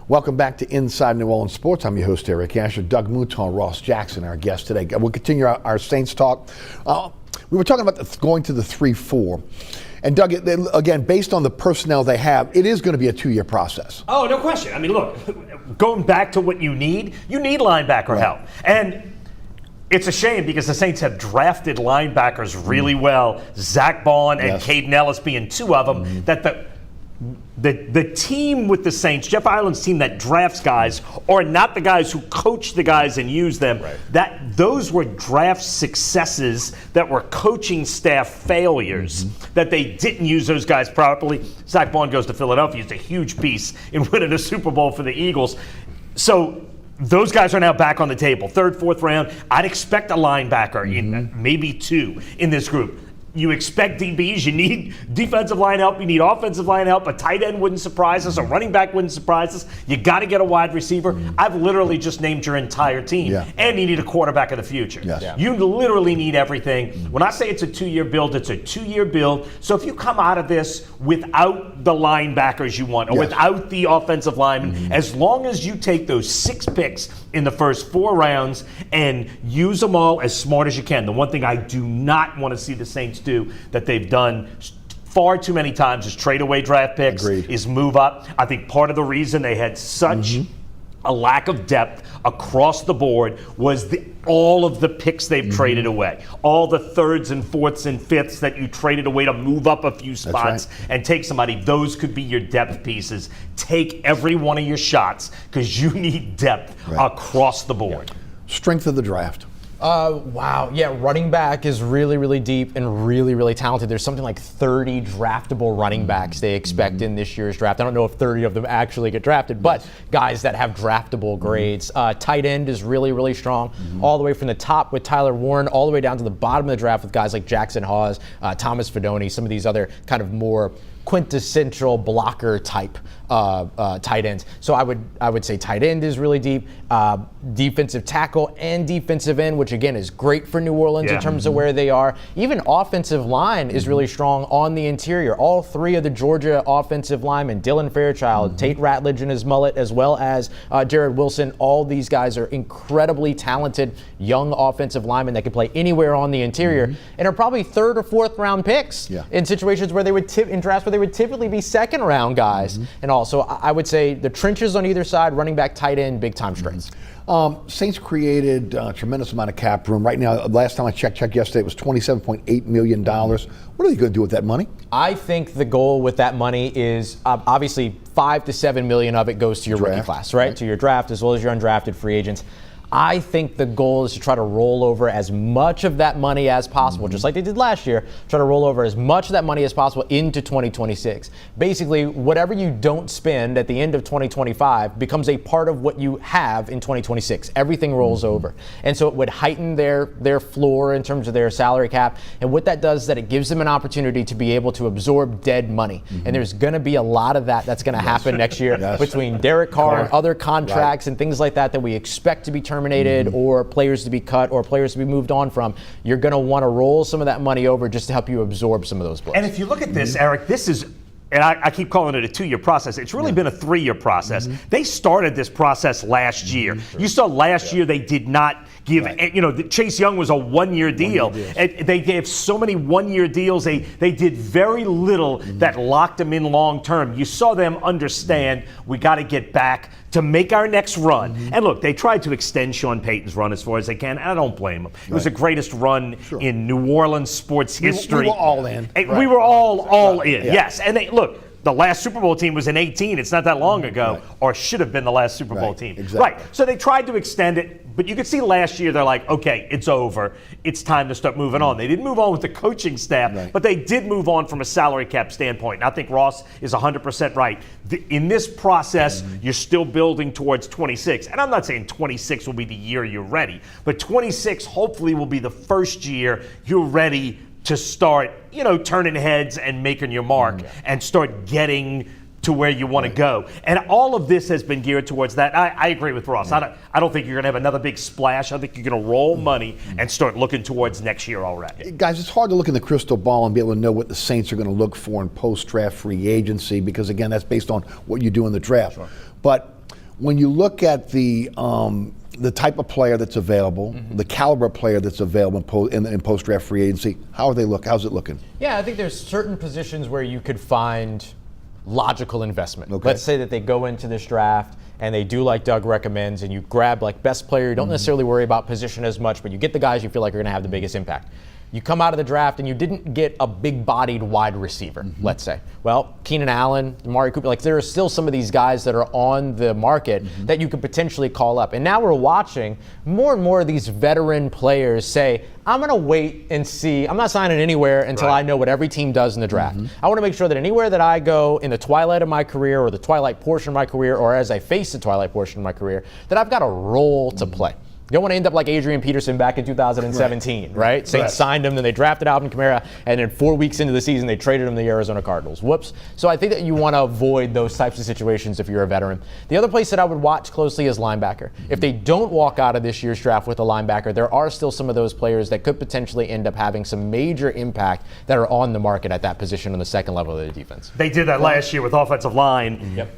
Speaker 3: Welcome back to Inside New Orleans Sports. I'm your host, Eric Asher. Doug Mouton, Ross Jackson, our guest today. We'll continue our Saints talk. We were talking about going to the 3-4. And Doug, again, based on the personnel they have, it is going to be a 2-year process.
Speaker 8: Oh, no question. I mean, look, going back to what you need linebacker help. And it's a shame because the Saints have drafted linebackers really well. Zach Bond and Caden Ellis being two of them. That the team with the Saints, Jeff Ireland's team that drafts guys, are not the guys who coach the guys and use them. Right. Those were draft successes that were coaching staff failures, that they didn't use those guys properly. Zach Bond goes to Philadelphia. He's a huge piece in winning a Super Bowl for the Eagles. So those guys are now back on the table. 3rd, 4th round. I'd expect a linebacker, in maybe 2 in this group. You expect DBs, you need defensive line help, you need offensive line help. A tight end wouldn't surprise us, a running back wouldn't surprise us. You got to get a wide receiver. I've literally just named your entire team. And you need a quarterback of the future. You literally need everything. When I say it's a 2-year build, it's a 2-year build. So if you come out of this without the linebackers you want, or without the offensive linemen, as long as you take those 6 picks in the first 4 rounds and use them all as smart as you can. The one thing I do not want to see the Saints do that they've done far too many times is trade away draft picks, is move up. I think part of the reason they had such a lack of depth across the board was all of the picks they've traded away. All the 3rds and 4ths and 5ths that you traded away to move up a few spots and take somebody. Those could be your depth pieces. Take every one of your shots because you need depth across the board.
Speaker 3: Strength of the draft.
Speaker 9: Wow. Yeah, running back is really, really deep and really, really talented. There's something like 30 draftable running backs they expect in this year's draft. I don't know if 30 of them actually get drafted, but guys that have draftable grades. Tight end is really, really strong. All the way from the top with Tyler Warren, all the way down to the bottom of the draft with guys like Jackson Hawes, Thomas Fidone, some of these other kind of more quintessential blocker type tight ends. So I would say tight end is really deep. Defensive tackle and defensive end, which again is great for New Orleans in terms of where they are. Even offensive line is really strong on the interior. All 3 of the Georgia offensive linemen, Dylan Fairchild, Tate Ratledge and his mullet, as well as Jared Wilson, all these guys are incredibly talented young offensive linemen that can play anywhere on the interior and are probably 3rd or 4th round picks in situations where they would in drafts where they would typically be 2nd round guys and all. So I would say the trenches on either side, running back, tight end, big time strengths.
Speaker 3: Saints created a tremendous amount of cap room. Right now, last time I checked yesterday, it was $27.8 million. What are they going to do with that money?
Speaker 9: I think the goal with that money is obviously $5 to $7 million of it goes to your rookie class, right? To your draft as well as your undrafted free agents. I think the goal is to try to roll over as much of that money as possible, just like they did last year, try to roll over as much of that money as possible into 2026. Basically, whatever you don't spend at the end of 2025 becomes a part of what you have in 2026. Everything rolls over. And so it would heighten their floor in terms of their salary cap. And what that does is that it gives them an opportunity to be able to absorb dead money. And there's going to be a lot of that's going to happen next year between Derek Carr and other contracts and things like that we expect to be terminated or players to be cut or players to be moved on from. You're going to want to roll some of that money over just to help you absorb some of those blows.
Speaker 8: And if you look at this, Eric, this is, and I keep calling it a 2-year process. It's really been a 3-year process. They started this process last year. You saw last year they did not give, Chase Young was a 1-year deal. They gave so many 1-year deals. They did very little that locked them in long term. You saw them understand we got to get back to make our next run. And look, they tried to extend Sean Payton's run as far as they can, and I don't blame them. It was the greatest run in New Orleans sports history.
Speaker 3: We were all in.
Speaker 8: We were all in, yes. And look, the last Super Bowl team was in 18. It's not that long ago, or should have been the last Super Bowl team.
Speaker 3: Exactly.
Speaker 8: Right. So they tried to extend it, but you could see last year they're like, okay, it's over. It's time to start moving on. They didn't move on with the coaching staff, but they did move on from a salary cap standpoint. And I think Ross is 100% right. In this process, you're still building towards 26. And I'm not saying 26 will be the year you're ready, but 26 hopefully will be the first year you're ready to start, turning heads and making your mark and start getting to where you want to go. And all of this has been geared towards that. I agree with Ross. I don't think you're going to have another big splash. I think you're going to roll money and start looking towards next year already.
Speaker 3: Guys, it's hard to look in the crystal ball and be able to know what the Saints are going to look for in post-draft free agency because, again, that's based on what you do in the draft. Sure. But when you look at the type of player that's available, the caliber of player that's available in post-draft free agency, how's it looking?
Speaker 9: Yeah, I think there's certain positions where you could find logical investment.
Speaker 3: Okay.
Speaker 9: Let's say that they go into this draft and they do like Doug recommends and you grab like best player. You don't necessarily worry about position as much, but you get the guys you feel like are going to have the biggest impact. You come out of the draft and you didn't get a big-bodied wide receiver, let's say. Well, Keenan Allen, Amari Cooper, there are still some of these guys that are on the market that you could potentially call up. And now we're watching more and more of these veteran players say, I'm going to wait and see. I'm not signing anywhere until I know what every team does in the draft. I want to make sure that anywhere that I go in the twilight of my career or the twilight portion of my career or as I face the twilight portion of my career, that I've got a role to play. You don't want to end up like Adrian Peterson back in 2017, right? Saints signed him, then they drafted Alvin Kamara, and then 4 weeks into the season, they traded him to the Arizona Cardinals. Whoops. So I think that you want to avoid those types of situations if you're a veteran. The other place that I would watch closely is linebacker. If they don't walk out of this year's draft with a linebacker, there are still some of those players that could potentially end up having some major impact that are on the market at that position on the second level of the defense.
Speaker 8: They did that last year with offensive line.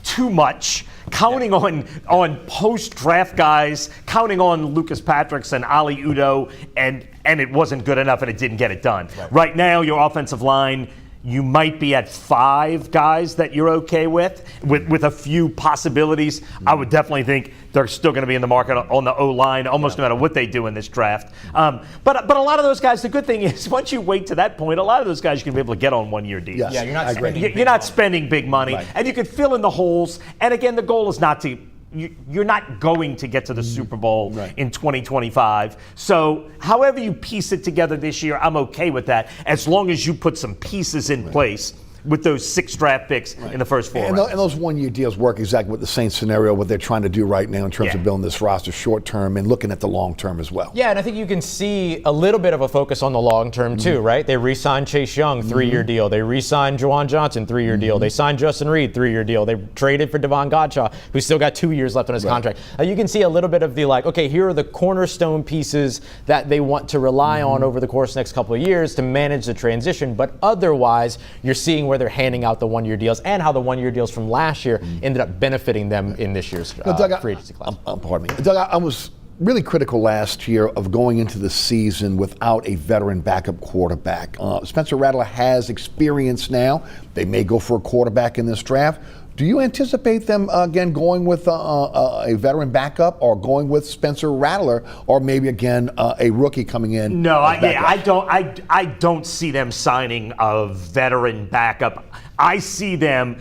Speaker 8: Too much, counting on post-draft guys, counting on Lucas Patricks and Ali Udoh, and it wasn't good enough and it didn't get it done. Right now, your offensive line, you might be at 5 guys that you're okay with a few possibilities. I would definitely think they're still going to be in the market on the O-line, almost no matter what they do in this draft. But a lot of those guys, the good thing is once you wait to that point, a lot of those guys you can be able to get on one-year deals.
Speaker 3: Yes.
Speaker 9: Yeah,
Speaker 8: You're not spending big money, and you can fill in the holes. And again, the goal is not to. You're not going to get to the Super Bowl in 2025. So however you piece it together this year, I'm okay with that, as long as you put some pieces in place with those 6 draft picks in the first 4 rounds.
Speaker 3: And those one-year deals work exactly with the Saints scenario, what they're trying to do right now in terms of building this roster short-term and looking at the long-term as well.
Speaker 9: Yeah, and I think you can see a little bit of a focus on the long-term too, right? They re-signed Chase Young, 3-year deal. They re-signed Juwan Johnson, 3-year deal. They signed Justin Reed, 3-year deal. They traded for Devon Godshaw, who's still got 2 years left on his contract. You can see a little bit of the okay, here are the cornerstone pieces that they want to rely on over the course of the next couple of years to manage the transition, but otherwise, you're seeing where they're handing out the one-year deals and how the one-year deals from last year ended up benefiting them in this year's free agency class.
Speaker 3: Pardon me. Doug, I was really critical last year of going into the season without a veteran backup quarterback. Spencer Rattler has experience now. They may go for a quarterback in this draft. Do you anticipate them, again, going with a veteran backup or going with Spencer Rattler or maybe, again, a rookie coming in?
Speaker 8: No, I don't see them signing a veteran backup. I see them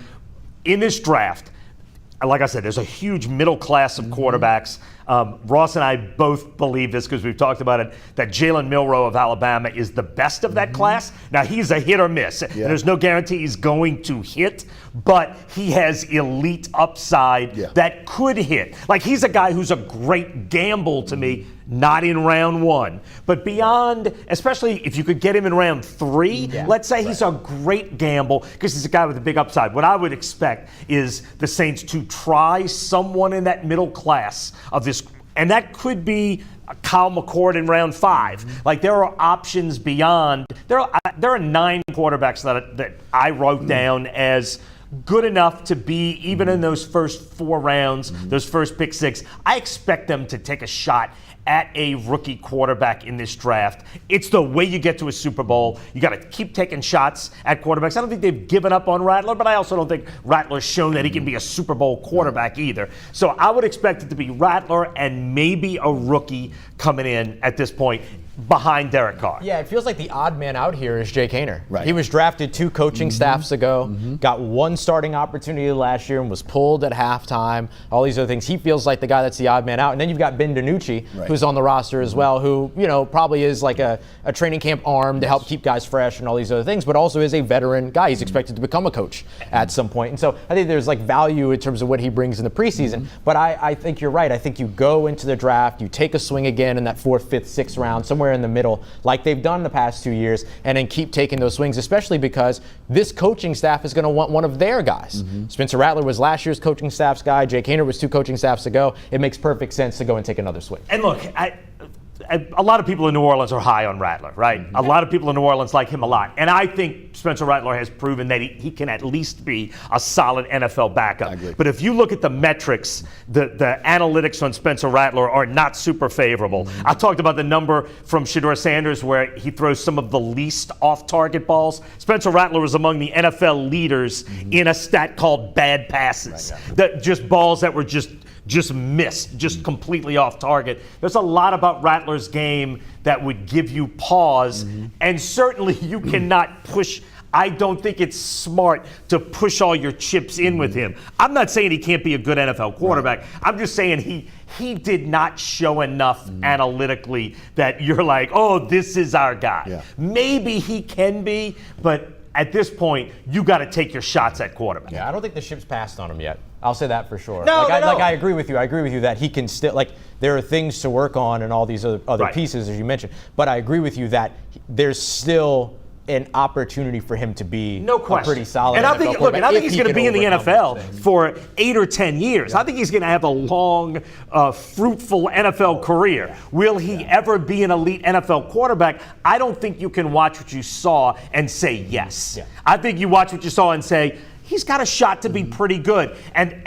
Speaker 8: in this draft. Like I said, there's a huge middle class of quarterbacks. Ross and I both believe this because we've talked about it, that Jalen Milroe of Alabama is the best of that class. Now, he's a hit or miss. And there's no guarantee he's going to hit, but he has elite upside that could hit. Like, he's a guy who's a great gamble to me, not in round 1. But beyond, especially if you could get him in round 3, let's say he's a great gamble because he's a guy with a big upside. What I would expect is the Saints to try someone in that middle class of this, and that could be Kyle McCord in round 5. Like, there are options beyond. There are 9 quarterbacks that I wrote down as good enough to be even in those first 4 rounds, those first pick 6. I expect them to take a shot at a rookie quarterback in this draft. It's the way you get to a Super Bowl. You got to keep taking shots at quarterbacks. I don't think they've given up on Rattler, but I also don't think Rattler's shown that he can be a Super Bowl quarterback either. So I would expect it to be Rattler and maybe a rookie coming in at this point. behind Derek Carr.
Speaker 9: Yeah, it feels like the odd man out here is Jake Haener.
Speaker 3: Right.
Speaker 9: He was drafted 2 coaching staffs ago, got 1 starting opportunity last year and was pulled at halftime, all these other things. He feels like the guy that's the odd man out. And then you've got Ben DiNucci, who's on the roster as well, who, probably is like a training camp arm to help keep guys fresh and all these other things, but also is a veteran guy. He's expected to become a coach at some point. And so I think there's like value in terms of what he brings in the preseason. But I think you're right. I think you go into the draft, you take a swing again in that 4th, 5th, 6th round, somewhere in the middle, like they've done the past 2 years, and then keep taking those swings, especially because this coaching staff is going to want one of their guys. Spencer Rattler was last year's coaching staff's guy. Jake Haener was 2 coaching staffs ago. It makes perfect sense to go and take another swing.
Speaker 8: And look, a lot of people in New Orleans are high on Rattler, right? A lot of people in New Orleans like him a lot. And I think Spencer Rattler has proven that he can at least be a solid NFL backup. But if you look at the metrics, the analytics on Spencer Rattler are not super favorable. I talked about the number from Shedeur Sanders where he throws some of the least off-target balls. Spencer Rattler was among the NFL leaders in a stat called bad passes. That just balls that were just missed, just completely off target. There's a lot about Rattler's game that would give you pause, and certainly you cannot push. I don't think it's smart to push all your chips in with him. I'm not saying he can't be a good NFL quarterback. I'm just saying he did not show enough analytically that you're like, oh, this is our guy. Maybe he can be, but at this point, you got to take your shots at quarterback.
Speaker 9: Yeah, I don't think the ship's passed on him yet. I'll say that for sure.
Speaker 8: No.
Speaker 9: I agree with you. I agree with you that he can still, there are things to work on and all these other pieces, as you mentioned. But I agree with you that there's still an opportunity for him to be a pretty solid.
Speaker 8: And I think he's going to be in the NFL for 8 or 10 years. I think he's going to have a long, fruitful NFL career. Will he ever be an elite NFL quarterback? I don't think you can watch what you saw and say yes. I think you watch what you saw and say, he's got a shot to be pretty good. And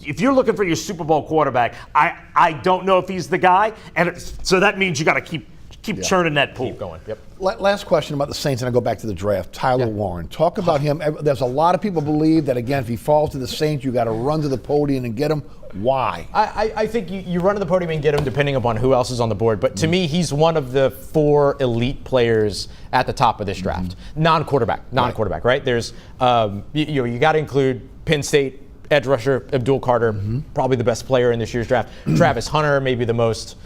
Speaker 8: if you're looking for your Super Bowl quarterback, I don't know if he's the guy. And so that means you got to keep churning that pool.
Speaker 9: Keep going. Yep.
Speaker 3: Last question about the Saints, and I go back to the draft. Tyler Warren. Talk about him. There's a lot of people believe that, again, if he falls to the Saints, you got to run to the podium and get him. Why?
Speaker 9: I think you run to the podium and get him depending upon who else is on the board. But to me, he's one of the 4 elite players at the top of this draft. Non-quarterback, right? There's, you got to include Penn State edge rusher Abdul Carter, probably the best player in this year's draft. Travis Hunter, maybe the most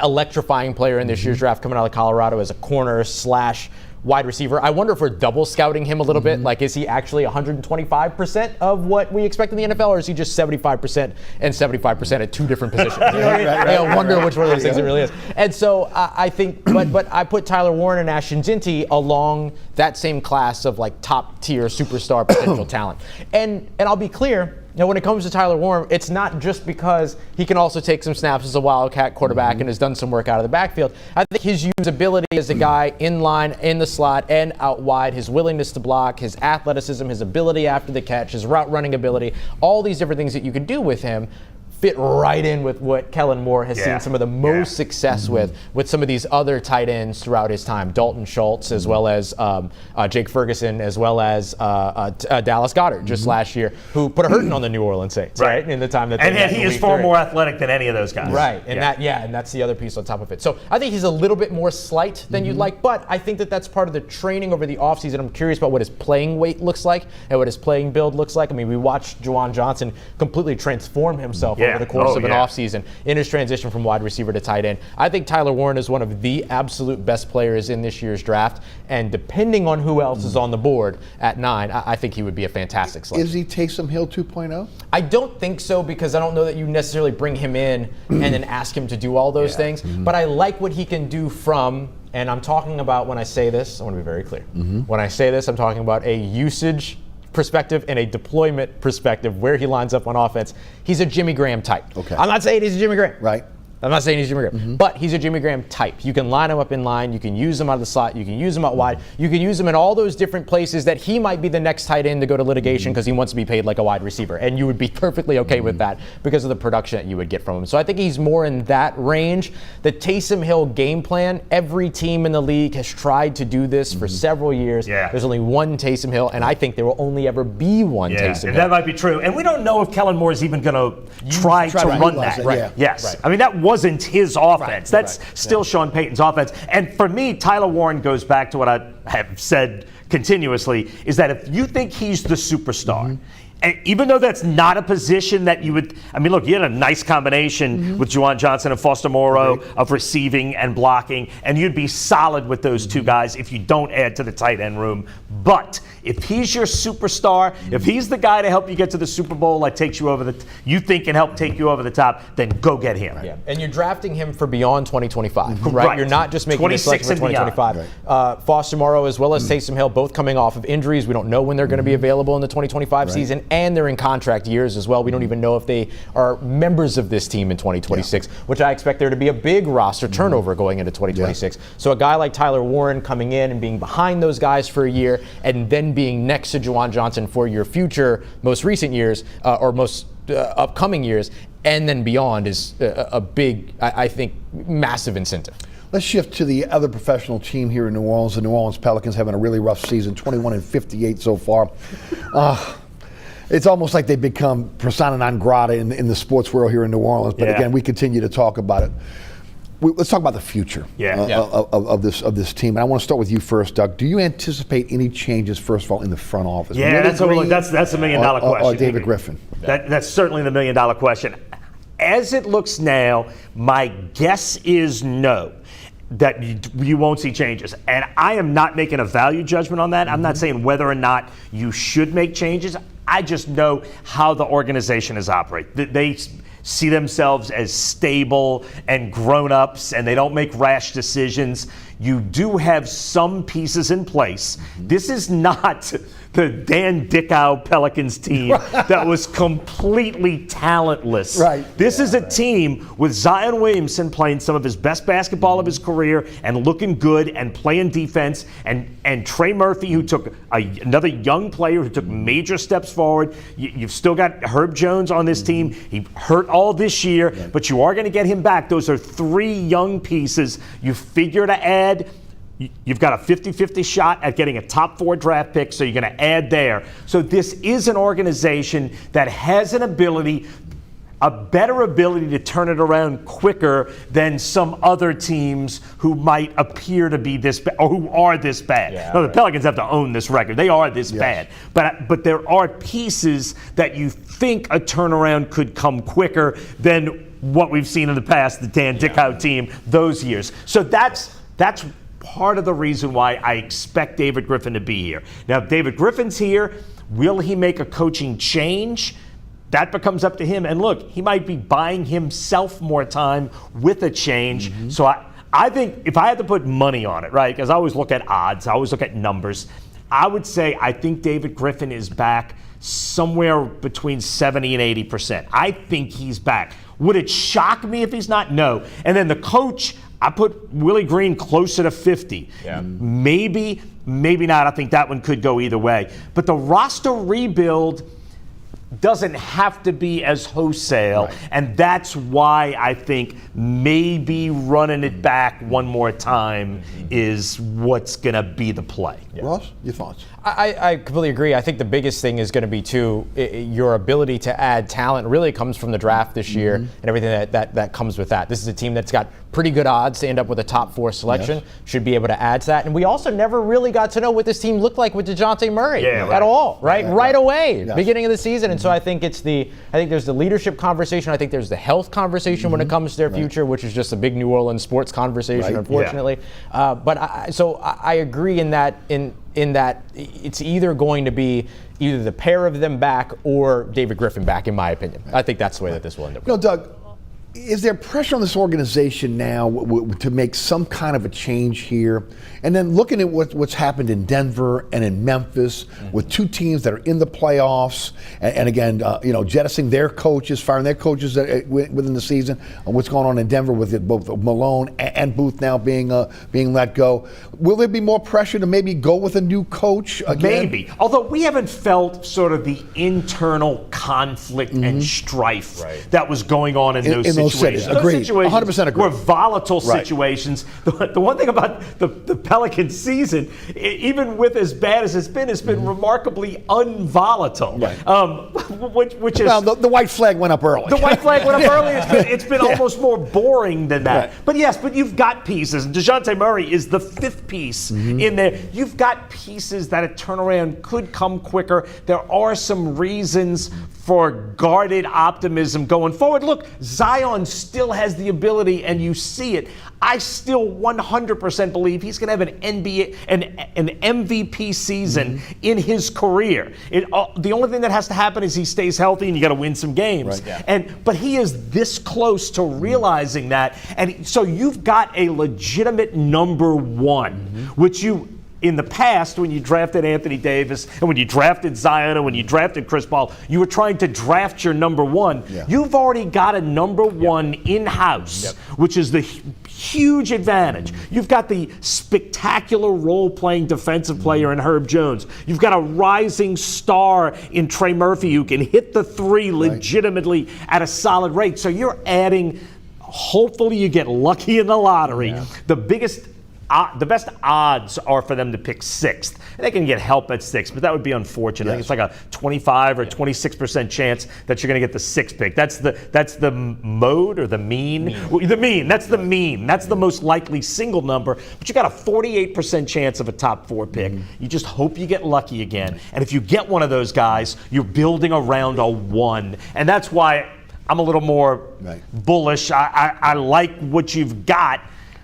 Speaker 9: electrifying player in this year's draft coming out of Colorado as a corner / wide receiver. I wonder if we're double scouting him a little bit. Like, is he actually 125% of what we expect in the NFL, or is he just 75% and 75% at 2 different positions? You know what I mean? I wonder which one of those things it really is. And so I think, but I put Tyler Warren and Ashton Zinti along that same class of top tier superstar potential talent. And I'll be clear. When it comes to Tyler Warren, it's not just because he can also take some snaps as a wildcat quarterback and has done some work out of the backfield. I think his usability as a guy in line, in the slot, and out wide, his willingness to block, his athleticism, his ability after the catch, his route running ability, all these different things that you could do with him fit right in with what Kellen Moore has seen some of the most success with some of these other tight ends throughout his time. Dalton Schultz, as well as Jake Ferguson, as well as Dallas Goedert just last year, who put a hurting on the New Orleans Saints, right? In the time that
Speaker 8: he is far more athletic than any of those guys.
Speaker 9: Right, and and that's the other piece on top of it. So I think he's a little bit more slight than you'd like, but I think that that's part of the training over the offseason. I'm curious about what his playing weight looks like and what his playing build looks like. I mean, we watched Juwan Johnson completely transform himself over the course of an offseason in his transition from wide receiver to tight end. I think Tyler Warren is one of the absolute best players in this year's draft, and depending on who else is on the board at 9, I think he would be a fantastic selection.
Speaker 3: Is he Taysom Hill 2.0?
Speaker 9: I don't think so, because I don't know that you necessarily bring him in and then ask him to do all those things, but I like what he can do from, and I'm talking about, when I say this, I want to be very clear. When I say this, I'm talking about a usage perspective and a deployment perspective, where he lines up on offense. He's a Jimmy Graham type.
Speaker 3: Okay.
Speaker 9: I'm not saying he's a Jimmy Graham.
Speaker 3: Right.
Speaker 9: I'm not saying he's Jimmy Graham, but he's a Jimmy Graham type. You can line him up in line, you can use him out of the slot, you can use him out wide, you can use him in all those different places that he might be the next tight end to go to litigation because he wants to be paid like a wide receiver, and you would be perfectly okay with that because of the production that you would get from him. So I think he's more in that range. The Taysom Hill game plan, every team in the league has tried to do this for several years. There's only one Taysom Hill, and I think there will only ever be one Taysom Hill.
Speaker 8: That might be true. And we don't know if Kellen Moore is even going to try to run that.
Speaker 3: Right.
Speaker 8: Yes.
Speaker 3: Right.
Speaker 8: I mean, that wasn't his offense. That's still Sean Payton's offense. And for me, Tyler Warren goes back to what I have said continuously, is that if you think he's the superstar, and even though that's not a position that you would, I mean, look, you had a nice combination with Juwan Johnson and Foster Moreau of receiving and blocking, and you'd be solid with those two guys if you don't add to the tight end room. But if he's your superstar, if he's the guy to help you get to the Super Bowl that takes you over you think can help take you over the top, then go get him.
Speaker 9: Yeah. And you're drafting him for beyond 2025, right? You're not just making a selection for 2025. Foster Moreau as well as Taysom Hill, both coming off of injuries. We don't know when they're going to be available in the 2025 season, and they're in contract years as well. We don't even know if they are members of this team in 2026, which I expect there to be a big roster turnover going into 2026. So a guy like Tyler Warren coming in and being behind those guys for a year, and then being next to Juwan Johnson for your future, most recent years, or most upcoming years, and then beyond is a big, I think, massive incentive.
Speaker 3: Let's shift to the other professional team here in New Orleans. The New Orleans Pelicans having a really rough season, 21-58 so far. It's almost like they've become persona non grata in the sports world here in New Orleans. But again, we continue to talk about it. Let's talk about the future of this team. And I want to start with you first, Doug. Do you anticipate any changes, first of all, in the front office?
Speaker 8: Yeah, that's a $1 million question.
Speaker 3: Or David Griffin?
Speaker 8: That's certainly the $1 million question. As it looks now, my guess is no, that you won't see changes. And I am not making a value judgment on that. I'm not saying whether or not you should make changes. I just know how the organization is operating. They see themselves as stable and grown-ups, and they don't make rash decisions. You do have some pieces in place. This is not the Dan Dickau Pelicans team that was completely talentless. This is a team with Zion Williamson playing some of his best basketball of his career and looking good and playing defense, and Trey Murphy, who took another young player who took major steps forward. You've still got Herb Jones on this team. He hurt all this year, but you are going to get him back. Those are three young pieces you figure to add. You've got a 50-50 shot at getting a top 4 draft pick, so you're going to add there. So this is an organization that has an ability, a better ability to turn it around quicker than some other teams who might appear to be this bad or who are this bad. The Pelicans have to own this record. They are this bad. But there are pieces that you think a turnaround could come quicker than what we've seen in the past, the Dan Dickau team, those years. So that's part of the reason why I expect David Griffin to be here. Now, if David Griffin's here, will he make a coaching change? That becomes up to him. And look, he might be buying himself more time with a change. So I think if I had to put money on it, right, because I always look at odds, I always look at numbers, I would say I think David Griffin is back somewhere between 70 and 80%. I think he's back. Would it shock me if he's not? No. And then the coach, I put Willie Green closer to 50. Maybe not. I think that one could go either way. But the roster rebuild doesn't have to be as wholesale, and that's why I think maybe running it back one more time is what's going to be the play.
Speaker 3: Ross, your thoughts?
Speaker 9: I completely agree. I think the biggest thing is going to be, too, your ability to add talent really comes from the draft this year and everything that comes with that. This is a team that's got pretty good odds to end up with a top 4 selection, should be able to add to that. And we also never really got to know what this team looked like with DeJounte Murray at all, right away, beginning of the season. And so I think there's the leadership conversation. I think there's the health conversation when it comes to their future, which is just a big New Orleans sports conversation, unfortunately. But I agree in that it's either going to be either the pair of them back or David Griffin back, in my opinion. I think that's the way that this will end up.
Speaker 3: Doug, is there pressure on this organization now to make some kind of a change here? And then looking at what's happened in Denver and in Memphis with two teams that are in the playoffs, and again, jettisoning their coaches, firing their coaches within the season. What's going on in Denver with both Malone and Booth now being let go? Will there be more pressure to maybe go with a new coach again?
Speaker 8: Maybe. Although we haven't felt sort of the internal conflict and strife that was going on in those
Speaker 3: those
Speaker 8: situations.
Speaker 3: cities. Agreed. 100% agree.
Speaker 8: Were volatile
Speaker 3: Right.
Speaker 8: situations. The one thing about the Pelicans season, even with as bad as it's been remarkably unvolatile.
Speaker 3: Right.
Speaker 8: Which is
Speaker 3: the white flag went up early.
Speaker 8: The white flag went up early. It's been almost more boring than that.
Speaker 3: Right.
Speaker 8: But you've got pieces. And DeJounte Murray is the fifth piece in there. You've got pieces that a turnaround could come quicker. There are some reasons for guarded optimism going forward. Look, Zion still has the ability, and you see it. I still 100% believe he's going to have an MVP season in his career. The only thing that has to happen is he stays healthy, and you got to win some games. Right. But he is this close to realizing that, and so you've got a legitimate number one, which you. In the past, when you drafted Anthony Davis and when you drafted Zion and when you drafted Chris Paul, you were trying to draft your number one. Yeah. You've already got a number one in-house, which is the huge advantage. You've got the spectacular role-playing defensive player in Herb Jones. You've got a rising star in Trey Murphy who can hit the three legitimately at a solid rate. So you're adding, hopefully you get lucky in the lottery. The best odds are for them to pick sixth. And they can get help at sixth, but that would be unfortunate. I think it's like a 25 or 26% chance that you're going to get the sixth pick. That's the mode or the mean. The mean. That's the mean. That's the most likely single number. But you got a 48% chance of a top four pick. You just hope you get lucky again. And if you get one of those guys, you're building around a one. And that's why I'm a little more bullish. I like what you've got.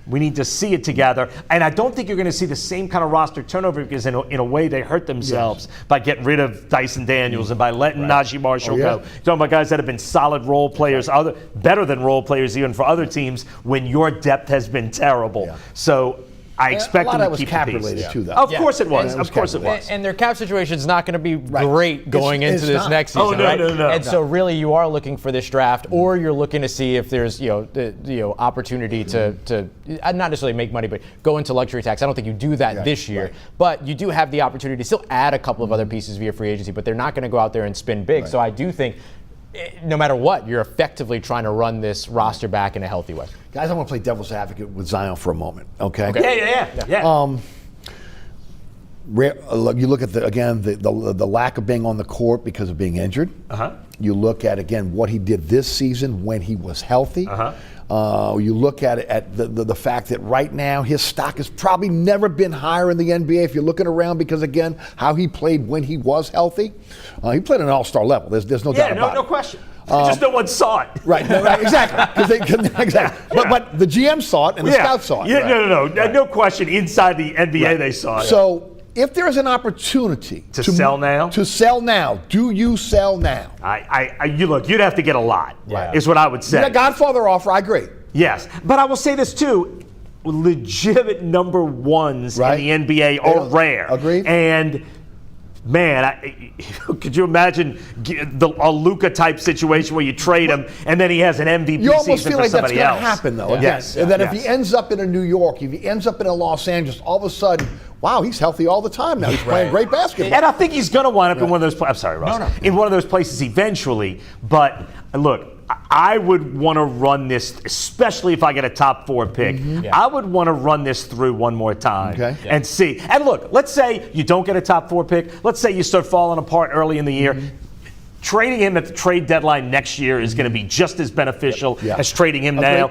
Speaker 8: We need to see it together. And I don't think you're going to see the same kind of roster turnover because in a way they hurt themselves by getting rid of Dyson Daniels and by letting Najee Marshall go. You're talking about guys that have been solid role players, better than role players even for other teams when your depth has been terrible. So I expect them to keep the peace.
Speaker 3: Too, though.
Speaker 8: Of course it was. Of course it was.
Speaker 9: And their cap situation is not going to be great going into this next season, right?
Speaker 8: No.
Speaker 9: And so really, you are looking for this draft, or you're looking to see if there's opportunity to not necessarily make money, but go into luxury tax. I don't think you do that this year, but you do have the opportunity to still add a couple of other pieces via free agency. But they're not going to go out there and spin big. So I do think, no matter what, you're effectively trying to run this roster back in a healthy way.
Speaker 3: Guys, I want to play devil's advocate with Zion for a moment, okay?
Speaker 8: Yeah.
Speaker 3: You look at the lack of being on the court because of being injured. You look at, again, what he did this season when he was healthy. You look at it at the fact that right now his stock has probably never been higher in the NBA if you're looking around because, again, how he played when he was healthy. He played at an all-star level. There's no doubt about it.
Speaker 8: No question. Just no one saw it.
Speaker 3: Right, exactly. Exactly. But the GM saw it and the scouts saw it.
Speaker 8: No question. Inside the NBA, they saw it.
Speaker 3: So if there is an opportunity
Speaker 8: to sell now,
Speaker 3: do you sell now?
Speaker 8: You'd have to get a lot. Is what I would say.
Speaker 3: The Godfather offer, I agree.
Speaker 8: Yes, but I will say this too: legitimate number ones in the NBA are rare.
Speaker 3: Agreed.
Speaker 8: And man, could you imagine a Luka type situation where you trade him and then he has an MVP
Speaker 3: you almost
Speaker 8: season
Speaker 3: feel
Speaker 8: for
Speaker 3: like
Speaker 8: somebody
Speaker 3: that's
Speaker 8: else?
Speaker 3: Going to happen, though.
Speaker 8: Yes.
Speaker 3: And then if he ends up in a New York, if he ends up in a Los Angeles, all of a sudden, wow, he's healthy all the time now. He's playing great basketball.
Speaker 8: And I think he's going to wind up in one of those places. I'm sorry, Ross. In one of those places eventually. But look, I would want to run this, especially if I get a top four pick. I would want to run this through one more time and see. And look, let's say you don't get a top four pick. Let's say you start falling apart early in the year. Trading him at the trade deadline next year is going to be just as beneficial as trading him now.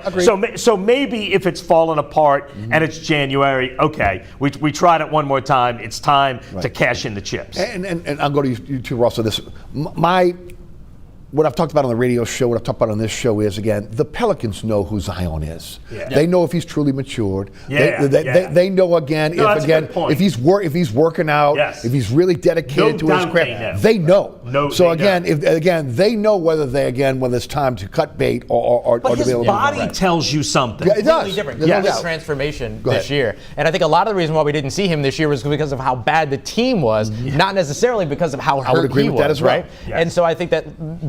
Speaker 8: So maybe if it's fallen apart and it's January, okay, we tried it one more time. It's time to cash in the chips.
Speaker 3: And I'll go to you too, Russell. What I've talked about on the radio show, what I've talked about on this show is, again, the Pelicans know who Zion is. They know if he's truly matured. They know, again, if he's working out, if he's really dedicated to his craft. They know. They know whether it's time to cut bait or
Speaker 8: but
Speaker 3: to be able to.
Speaker 8: His body tells you something.
Speaker 3: It does.
Speaker 9: Different. His transformation this year. And I think a lot of the reason why we didn't see him this year was because of how bad the team was, not necessarily because of how hurt he was.
Speaker 3: That as well.
Speaker 9: And so I think that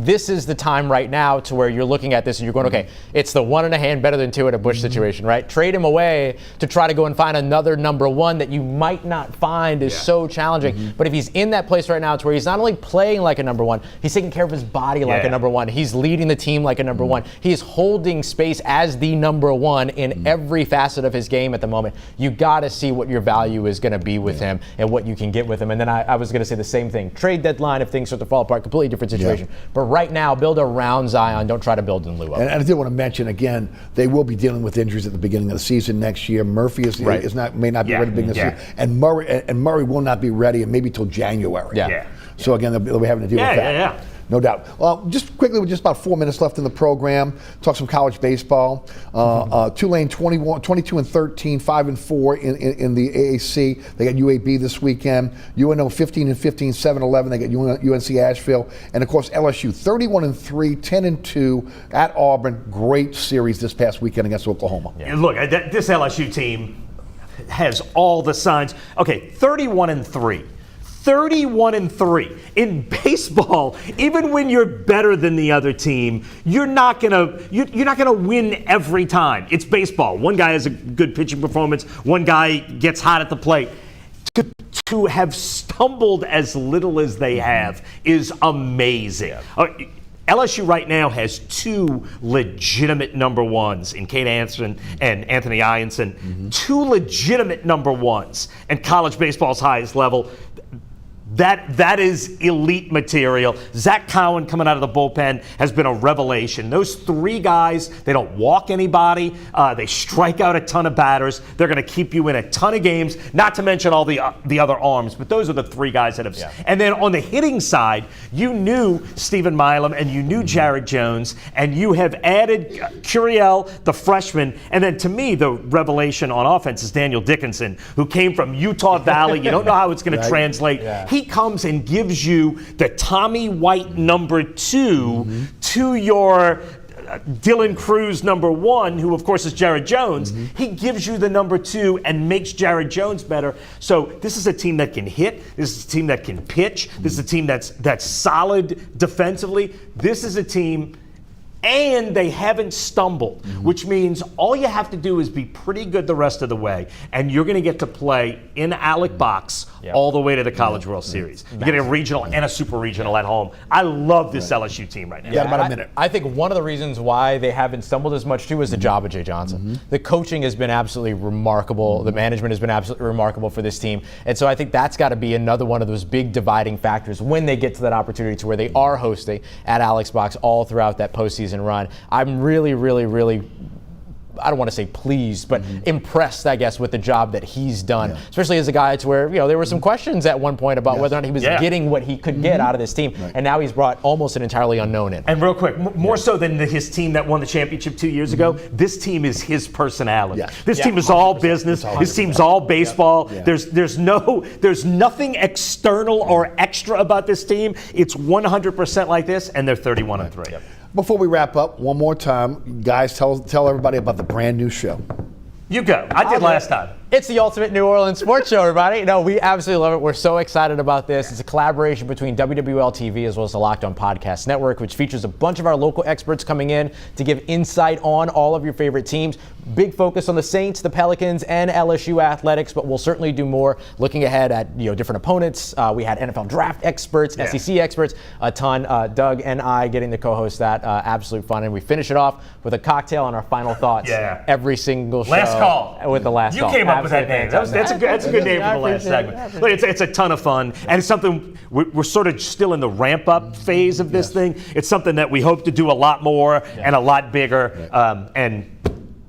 Speaker 9: this this is the time right now to where you're looking at this and you're going, okay, it's the one in a hand, better than two in a bush situation, right? Trade him away to try to go and find another number one that you might not find is so challenging. But if he's in that place right now, it's where he's not only playing like a number one, he's taking care of his body like a number one. He's leading the team like a number one. He's holding space as the number one in every facet of his game at the moment. You got to see what your value is going to be with him and what you can get with him. And then I was going to say the same thing. Trade deadline if things start to fall apart, completely different situation. But right now, build around Zion. Don't try to build in lieu of.
Speaker 3: And I did want to mention again, they will be dealing with injuries at the beginning of the season next year. Murphy may not be ready to begin this year, and Murray will not be ready, and maybe till January. So again, they'll be having to deal with that. No doubt. Well, just quickly, with just about 4 minutes left in the program, talk some college baseball. Tulane 22-13, 5-4 in the AAC. They got UAB this weekend. UNO 15-15, 7-11. They got UNC Asheville, and of course LSU 31-3, 10-2 at Auburn. Great series this past weekend against Oklahoma.
Speaker 8: Look, this LSU team has all the signs. Okay, 31-3. 31-3 in baseball. Even when you're better than the other team, you're not gonna win every time. It's baseball. One guy has a good pitching performance. One guy gets hot at the plate. To have stumbled as little as they have is amazing. LSU right now has two legitimate number ones in Kate Anderson and Anthony Ianson. Two legitimate number ones in college baseball's highest level. That is elite material. Zach Cowan coming out of the bullpen has been a revelation. Those three guys, they don't walk anybody. They strike out a ton of batters. They're going to keep you in a ton of games, not to mention all the other arms. But those are the three guys that have. And then on the hitting side, you knew Stephen Milam and you knew Jared Jones, and you have added Curiel, the freshman. And then to me, the revelation on offense is Daniel Dickinson, who came from Utah Valley. You don't know how it's going to translate. He comes and gives you the Tommy White number 2 to your Dylan Cruz number 1, who of course is Jared Jones. He gives you the number 2 and makes Jared Jones better. So this is a team that can hit. This is a team that can pitch. This is a team that's solid defensively. This is a team. And they haven't stumbled, which means all you have to do is be pretty good the rest of the way, and you're going to get to play in Alec Box all the way to the College World Series. You get a regional and a super regional at home. I love this LSU team right now.
Speaker 3: About a minute.
Speaker 9: I think one of the reasons why they haven't stumbled as much too is the job of Jay Johnson. The coaching has been absolutely remarkable. The management has been absolutely remarkable for this team, and so I think that's got to be another one of those big dividing factors when they get to that opportunity to where they are hosting at Alex Box all throughout that postseason run. I'm really, really, really, I don't want to say pleased, but impressed, I guess, with the job that he's done, especially as a guy to where, there were some questions at one point about whether or not he was getting what he could get out of this team. And now he's brought almost an entirely unknown in.
Speaker 8: And real quick, more so than his team that won the championship 2 years ago, this team is his personality. This team is all business. This team's all baseball. There's nothing external or extra about this team. It's 100% like this, and they're 31-3.
Speaker 3: Before we wrap up, one more time, guys, tell everybody about the brand new show.
Speaker 8: You go. I did last time.
Speaker 9: It's the ultimate New Orleans sports show, everybody. No, we absolutely love it. We're so excited about this. It's a collaboration between WLAE-TV as well as the Locked On Podcast Network, which features a bunch of our local experts coming in to give insight on all of your favorite teams. Big focus on the Saints, the Pelicans, and LSU athletics, but we'll certainly do more looking ahead at different opponents. We had NFL draft experts, SEC experts, a ton. Doug and I getting to co-host that. Absolute fun. And we finish it off with a cocktail and our final thoughts. Every single show.
Speaker 8: Last call.
Speaker 9: With the last call.
Speaker 8: You came up with that name. That's a good name for the last segment. But it's a ton of fun, and it's something we're sort of still in the ramp-up phase of this thing. It's something that we hope to do a lot more and a lot bigger, and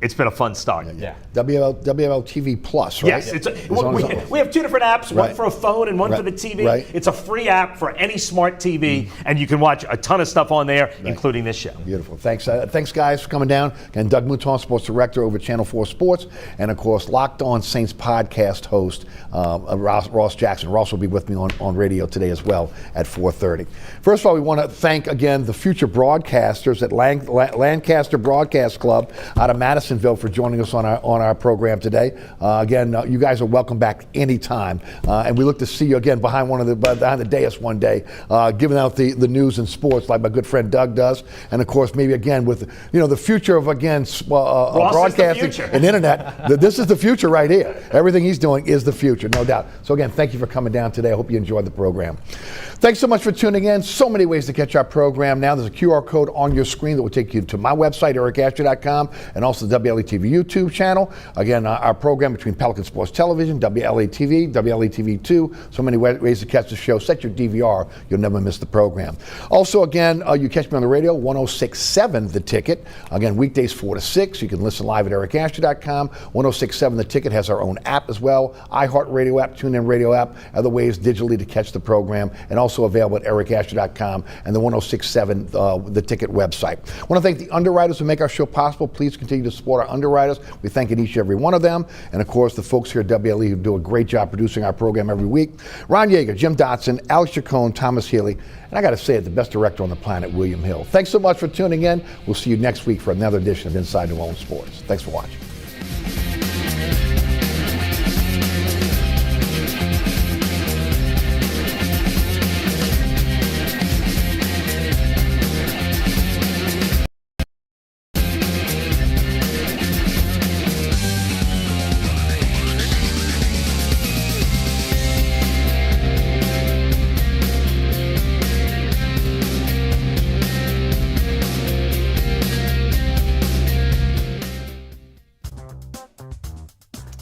Speaker 8: it's been a fun start.
Speaker 3: WLAE-TV Plus, right?
Speaker 8: Yes. We have two different apps, one for a phone and one for the TV. It's a free app for any smart TV, and you can watch a ton of stuff on there, including this show.
Speaker 3: Beautiful. Thanks, guys, for coming down. And Doug Mouton, Sports Director over Channel 4 Sports, and, of course, Locked On Saints podcast host, Ross Jackson. Ross will be with me on radio today as well at 4:30. First of all, we want to thank, again, the future broadcasters at Lancaster Broadcast Club out of Madisonville for joining us on our our program today. Again, you guys are welcome back anytime. And we look to see you again behind the dais one day, giving out the news and sports like my good friend Doug does. And of course, maybe again with the future of broadcasting and internet. This is the future right here. Everything he's doing is the future, no doubt. So again, thank you for coming down today. I hope you enjoyed the program. Thanks so much for tuning in. So many ways to catch our program now. There's a QR code on your screen that will take you to my website, ericasher.com, and also the WLAE-TV YouTube channel. Again, our program between Pelican Sports Television, WLAE-TV, WLAE-TV2. So many ways to catch the show. Set your DVR. You'll never miss the program. Also, again, you catch me on the radio, 106.7 The Ticket. Again, weekdays 4 to 6. You can listen live at ericasher.com. 106.7 The Ticket has our own app as well. iHeartRadio app, TuneIn Radio app, other ways digitally to catch the program, and also available at ericasher.com and the 106.7 The Ticket website. I want to thank the underwriters who make our show possible. Please continue to support our underwriters. We thank each and every one of them. And of course, the folks here at WLE who do a great job producing our program every week. Ron Yeager, Jim Dotson, Alex Chacon, Thomas Healy, and I got to say it, the best director on the planet, William Hill. Thanks so much for tuning in. We'll see you next week for another edition of Inside New Orleans Sports. Thanks for watching.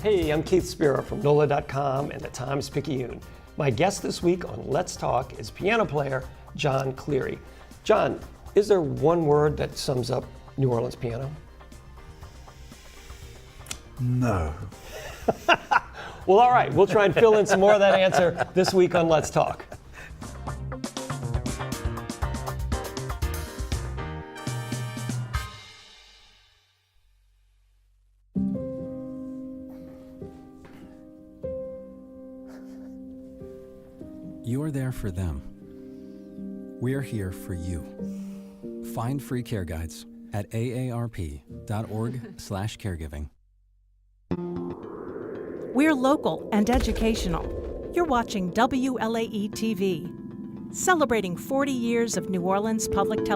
Speaker 2: Hey, I'm Keith Spira from NOLA.com and the Times-Picayune. My guest this week on Let's Talk is piano player John Cleary. John, is there one word that sums up New Orleans piano?
Speaker 11: No.
Speaker 2: Well, all right, we'll try and fill in some more of that answer this week on Let's Talk.
Speaker 12: You're there for them. We're here for you. Find free care guides at aarp.org/caregiving.
Speaker 4: We're local and educational. You're watching WLAE-TV, celebrating 40 years of New Orleans public television.